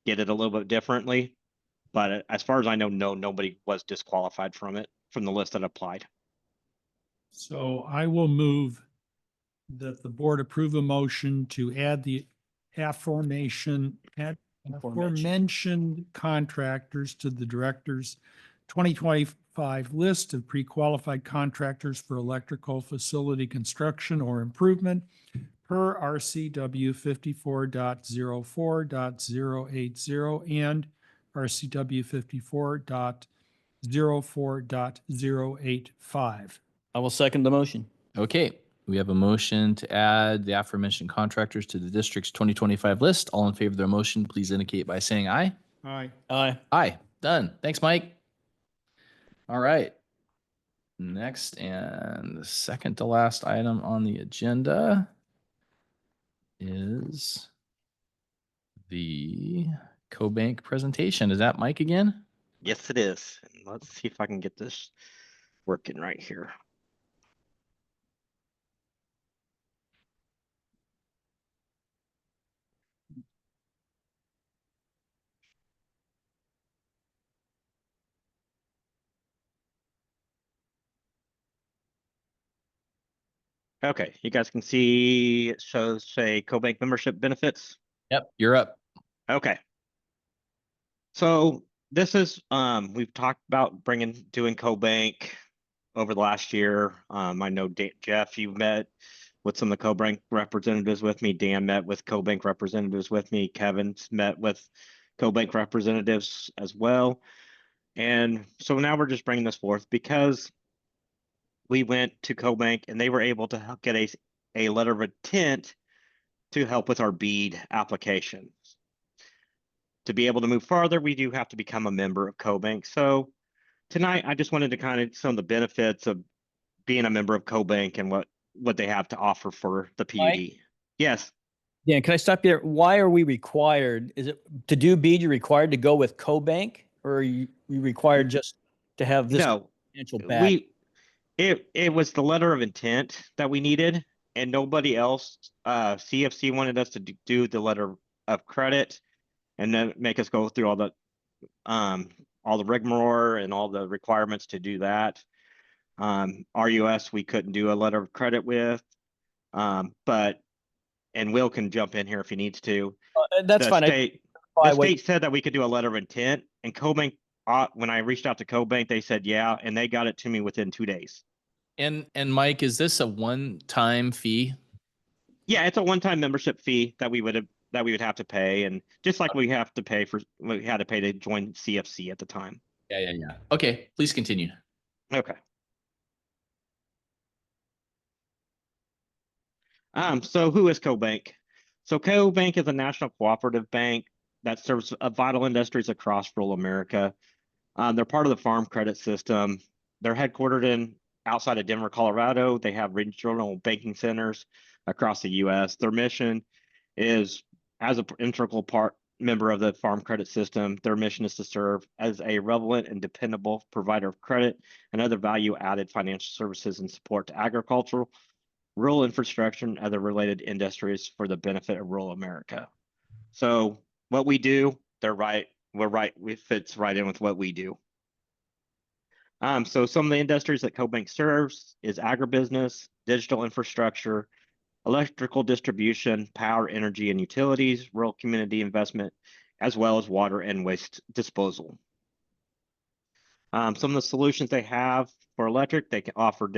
get it a little bit differently. But as far as I know, nobody was disqualified from the list that applied. So I will move that the board approve a motion to add the aforementioned contractors to the director's 2025 list of pre-qualified contractors for electrical facility construction or improvement per RCW 54.04.080 and RCW 54.04.085. I will second the motion. Okay, we have a motion to add the aforementioned contractors to the district's 2025 list. All in favor of their motion, please indicate by saying aye. Aye. Aye. Aye. Done. Thanks, Mike. All right. Next and the second to last item on the agenda is the CoBank presentation. Is that Mike again? Yes, it is. And let's see if I can get this working right here. Okay, you guys can see it shows say CoBank membership benefits. Yep, you're up. Okay. So this is we've talked about doing CoBank over the last year. I know Jeff, you met with some of the CoBank representatives with me. Dan met with CoBank representatives with me. Kevin's met with CoBank representatives as well. And so now we're just bringing this forth because we went to CoBank and they were able to get a letter of intent to help with our bead application. To be able to move farther, we do have to become a member of CoBank. So tonight, I just wanted to kind of some of the benefits of being a member of CoBank and what they have to offer for the PUD. Mike? Yes. Dan, can I stop you there? Why are we required? Is it to do bead, you're required to go with CoBank, or are you required just to have this No, financial back? it was the letter of intent that we needed, and nobody else. CFC wanted us to do the letter of credit, and then make us go through all the rigmarole and all the requirements to do that. RUS we couldn't do a letter of credit with, but and Will can jump in here if he needs to. That's the fine. State, the state said that we could do a letter of intent, and CoBank. When I reached out to CoBank, they said yeah, and they got it to me within 2 days. And Mike, is this a one-time fee? Yeah, it's a one-time membership fee that we would have to pay, and just like we had to pay to join CFC at the time. Yeah. Okay, please continue. Okay. So who is CoBank? So CoBank is a national cooperative bank that serves vital industries across rural America. They're part of the Farm Credit System. They're headquartered outside of Denver, Colorado. They have regional banking centers across the U.S. Their mission is, as an integral member of the Farm Credit System, their mission is to serve as a relevant and dependable provider of credit and other value-added financial services and support to agricultural, rural infrastructure, and other related industries for the benefit of rural America. So what we do, they're right. We're right. It fits right in with what we do. So some of the industries that CoBank serves is agribusiness, digital infrastructure, electrical distribution, power, energy, and utilities, rural community investment, as well as water and waste disposal. Some of the solutions they have for electric, they can offer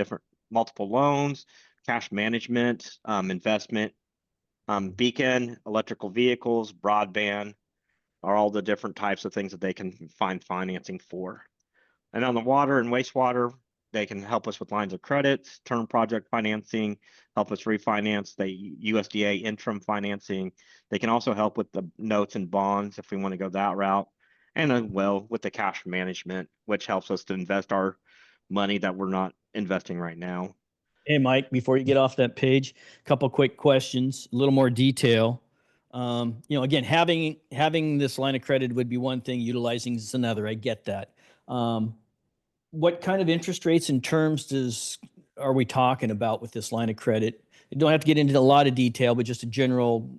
multiple loans, cash management, investment, beacon, electrical vehicles, broadband, are all the different types of things that they can find financing for. And on the water and wastewater, they can help us with lines of credits, term project financing, help us refinance the USDA interim financing. They can also help with the notes and bonds if we want to go that route. And then, well, with the cash management, which helps us to invest our money that we're not investing right now. Hey, Mike, before you get off that page, a couple quick questions, a little more detail. Again, having this line of credit would be one thing, utilizing is another. I get that. What kind of interest rates and terms are we talking about with this line of credit? You don't have to get into a lot of detail, but just a general,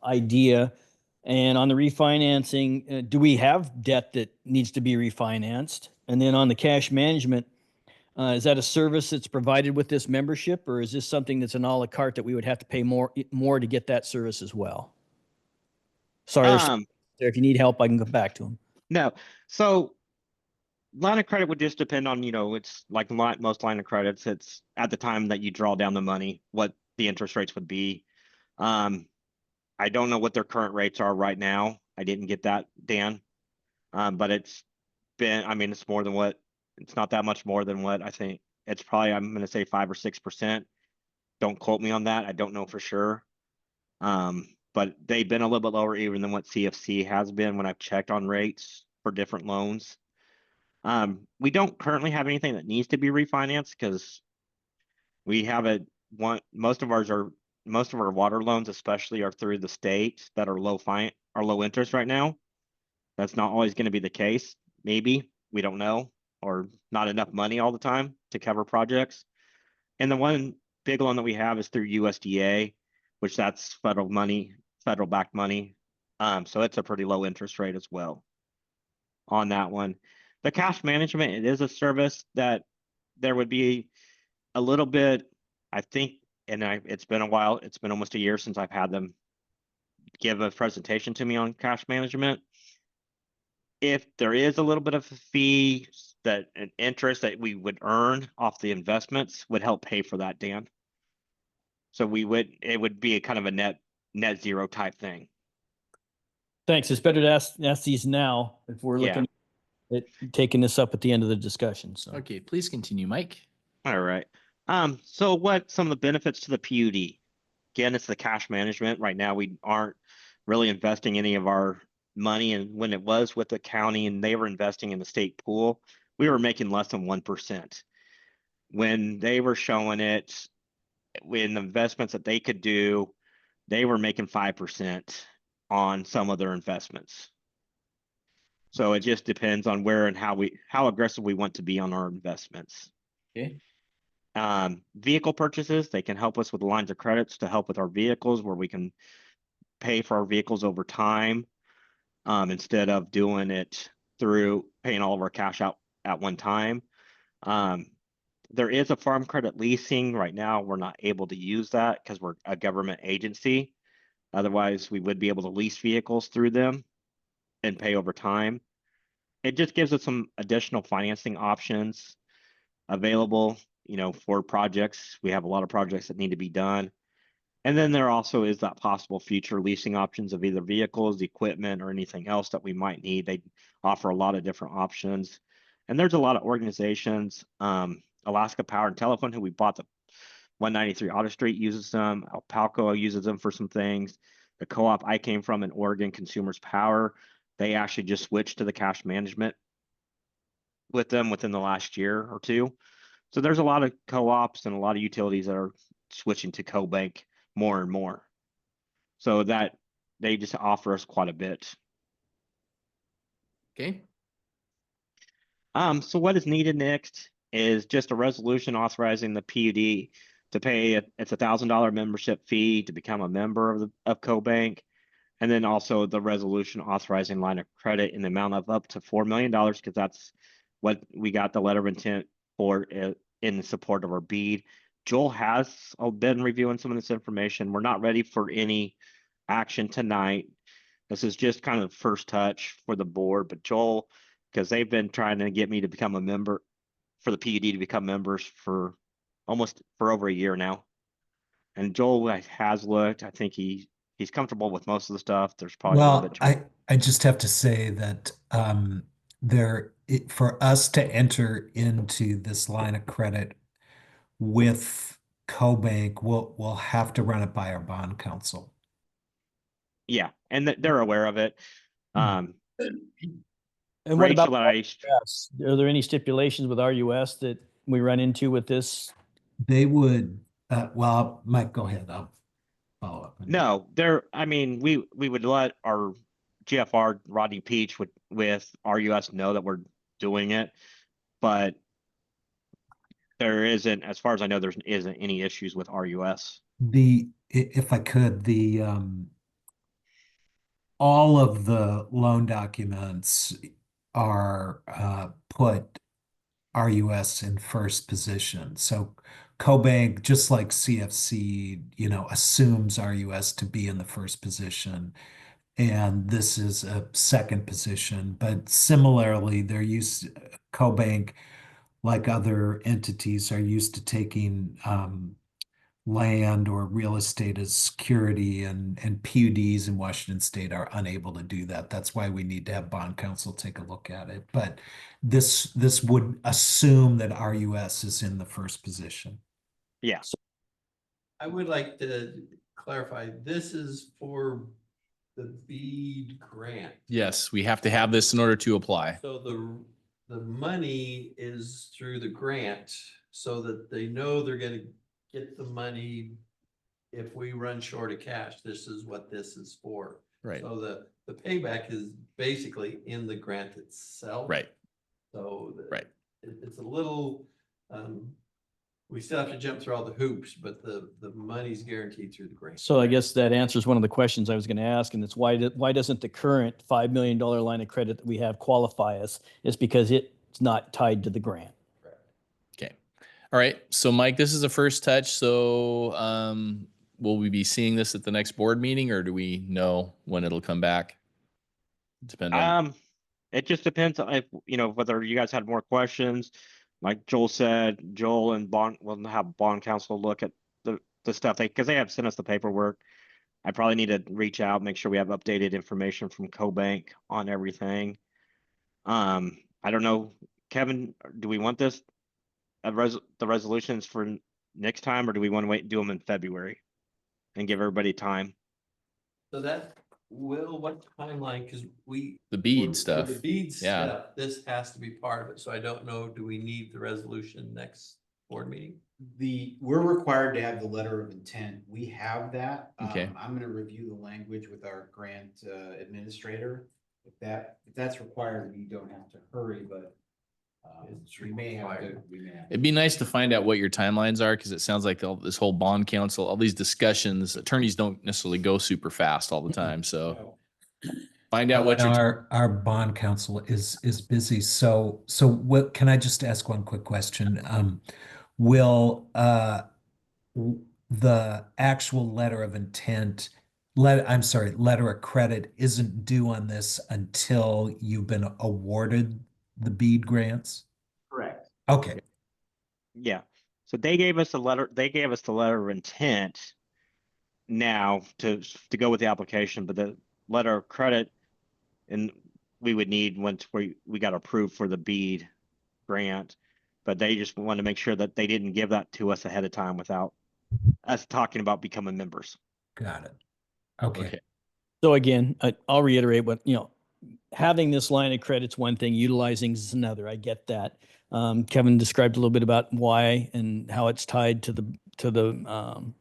idea. And on the refinancing, do we have debt that needs to be refinanced? And then on the cash management, is that a service that's provided with this membership, or is this something that's an a la carte that we would have to pay more to get that service as well? Sorry, if you need help, I can come back to them. No. So line of credit would just depend on, it's like most line of credits, it's at the time that you draw down the money, what the interest rates would be. I don't know what their current rates are right now. I didn't get that, Dan. But it's been, I mean, it's not that much more than what I think. It's probably, I'm gonna say 5 or 6%. Don't quote me on that. I don't know for sure. But they've been a little bit lower even than what CFC has been when I've checked on rates for different loans. We don't currently have anything that needs to be refinanced because we have most of our water loans, especially, are through the state that are low interest right now. That's not always going to be the case. Maybe, we don't know, or not enough money all the time to cover projects. And the one big loan that we have is through USDA, which that's federal money, federal backed money. So it's a pretty low interest rate as well on that one. The cash management, it is a service that there would be a little bit, I think, it's been a while. It's been almost a year since I've had them give a presentation to me on cash management. If there is a little bit of a fee, that an interest that we would earn off the investments would help pay for that, Dan. So it would be a kind of a net zero type thing. Thanks. It's better to ask these now if we're looking at taking this up at the end of the discussion. So, Okay, please continue, Mike. All right. So what some of the benefits to the PUD? Again, it's the cash management. Right now, we aren't really investing any of our money, and when it was with the county and they were investing in the state pool, we were making less than 1%. When they were showing it, in the investments that they could do, they were making 5% on some of their investments. So it just depends on where and how aggressive we want to be on our investments. Okay. Vehicle purchases, they can help us with lines of credits to help with our vehicles, where we can pay for our vehicles over time, instead of doing it through paying all of our cash out at one time. There is a farm credit leasing. Right now, we're not able to use that because we're a government agency. Otherwise, we would be able to lease vehicles through them and pay over time. It just gives us some additional financing options available, for projects. We have a lot of projects that need to be done. And then there also is that possible future leasing options of either vehicles, equipment, or anything else that we might need. They offer a lot of different options. And there's a lot of organizations, Alaska Power and Telephone, who we bought the 193 Auto Street, uses them. Alpalco uses them for some things. The co-op I came from in Oregon, Consumers Power, they actually just switched to the cash management with them within the last year or two. So there's a lot of co-ops and a lot of utilities that are switching to co-bank more and more. So that they just offer us quite a bit. Okay. So what is needed next is just a resolution authorizing the PUD to pay it's $1,000 membership fee to become a member of CoBank, and then also the resolution authorizing line of credit in the amount of up to $4 million, because that's what we got the letter of intent for in support of our BEAD. Joel has been reviewing some of this information. We're not ready for any action tonight. This is just kind of the first touch for the board, but Joel, because they've been trying to get me to become a member, for the PUD to become members for over a year now. And Joel has looked. I think he's comfortable with most of the stuff. There's probably a little bit. I just have to say that for us to enter into this line of credit with CoBank, we'll have to run it by our bond counsel. Yeah, and they're aware of it. and what about RUS? Are there any stipulations with RUS that we run into with this? They would, well, Mike, go ahead. I'll follow up. No, we would let our GFR Rodney Peach with RUS know that we're doing it, but there isn't, as far as I know, there isn't any issues with RUS. If I could, all of the loan documents are put RUS in first position. So CoBank, just like CFC, assumes RUS to be in the first position. And this is a second position, but similarly, they're used, CoBank, like other entities, are used to taking land or real estate as security, and PUDs in Washington State are unable to do that. That's why we need to have bond counsel take a look at it. But this would assume that RUS is in the first position. Yeah. I would like to clarify, this is for the BEAD grant. Yes, we have to have this in order to apply. So the money is through the grant so that they know they're gonna get the money. If we run short of cash, this is what this is for. Right. So the payback is basically in the grant itself. Right. So. Right. It's a little, we still have to jump through all the hoops, but the money's guaranteed through the grant. So I guess that answers one of the questions I was going to ask, and it's why doesn't the current $5 million line of credit that we have qualify us? It's because it's not tied to the grant. Okay. All right. So Mike, this is the first touch. So will we be seeing this at the next board meeting, or do we know when it'll come back? Depend on. It just depends on if, whether you guys had more questions. Like Joel said, Joel and Bond will have bond counsel look at the stuff because they have sent us the paperwork. I probably need to reach out, make sure we have updated information from CoBank on everything. I don't know, Kevin, do we want this, the resolutions for next time, or do we want to wait and do them in February and give everybody time? So that what timeline, because The BEAD for stuff. the bead Yeah. stuff, this has to be part of it. So I don't know, do we need the resolution next board meeting? We're required to have the letter of intent. We have that. Okay. I'm gonna review the language with our grant administrator. If that's required, we don't have to hurry, but we may have to. It'd be nice to find out what your timelines are, because it sounds like this whole bond council, all these discussions, attorneys don't necessarily go super fast all the time. So find out what your Our bond counsel is busy. So what, can I just ask one quick question? Will the actual letter of intent, letter of credit isn't due on this until you've been awarded the BEAD grants? Correct. Okay. Yeah. So they gave us the letter of intent now to go with the application, but the letter of credit and we would need once we got approved for the BEAD grant, but they just wanted to make sure that they didn't give that to us ahead of time without us talking about becoming members. Got it. Okay. Okay. So again, I'll reiterate what, having this line of credit's one thing, utilizing is another. I get that. Kevin described a little bit about why and how it's tied to the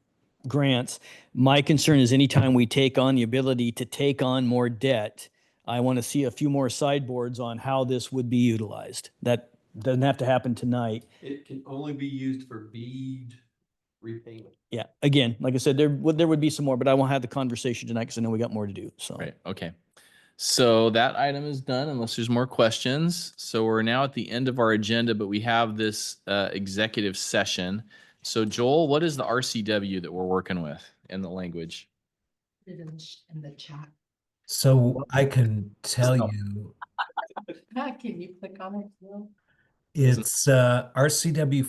grants. My concern is anytime we take on the ability to take on more debt, I want to see a few more sideboards on how this would be utilized. That doesn't have to happen tonight. It can only be used for bead repayment. Yeah, again, like I said, there would be some more, but I won't have the conversation tonight because I know we got more to do. So Right. Okay. So that item is done unless there's more questions. So we're now at the end of our agenda, but we have this executive session. So Joel, what is the RCW that we're working with in the language? In the chat. So I can tell you, Can you click on it? Will? it's RCW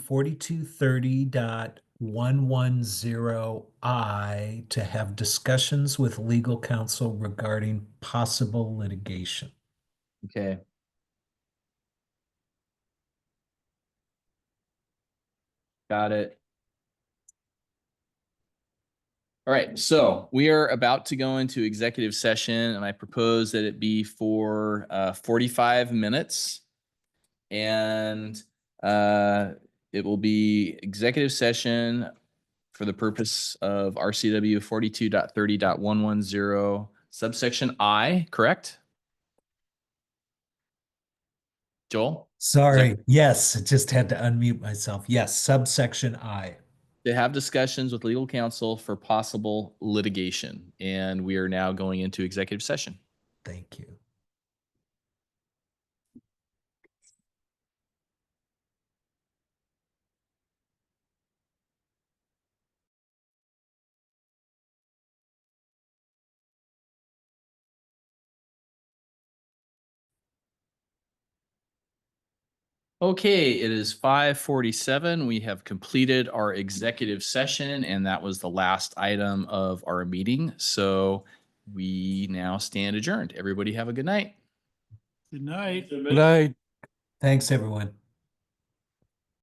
4230.110I to have discussions with legal counsel regarding possible litigation. Okay. Got it. All right, so we are about to go into executive session, and I propose that it be for 45 minutes. And it will be executive session for the purpose of RCW 42.30.110 subsection I, correct? Joel? Sorry. Yes, I just had to unmute myself. Yes, subsection I. To have discussions with legal counsel for possible litigation. And we are now going into executive session. Thank you. Okay, it is 5:47. We have completed our executive session, and that was the last item of our meeting. So we now stand adjourned. Everybody have a good night. Good night. Good night. Thanks, everyone.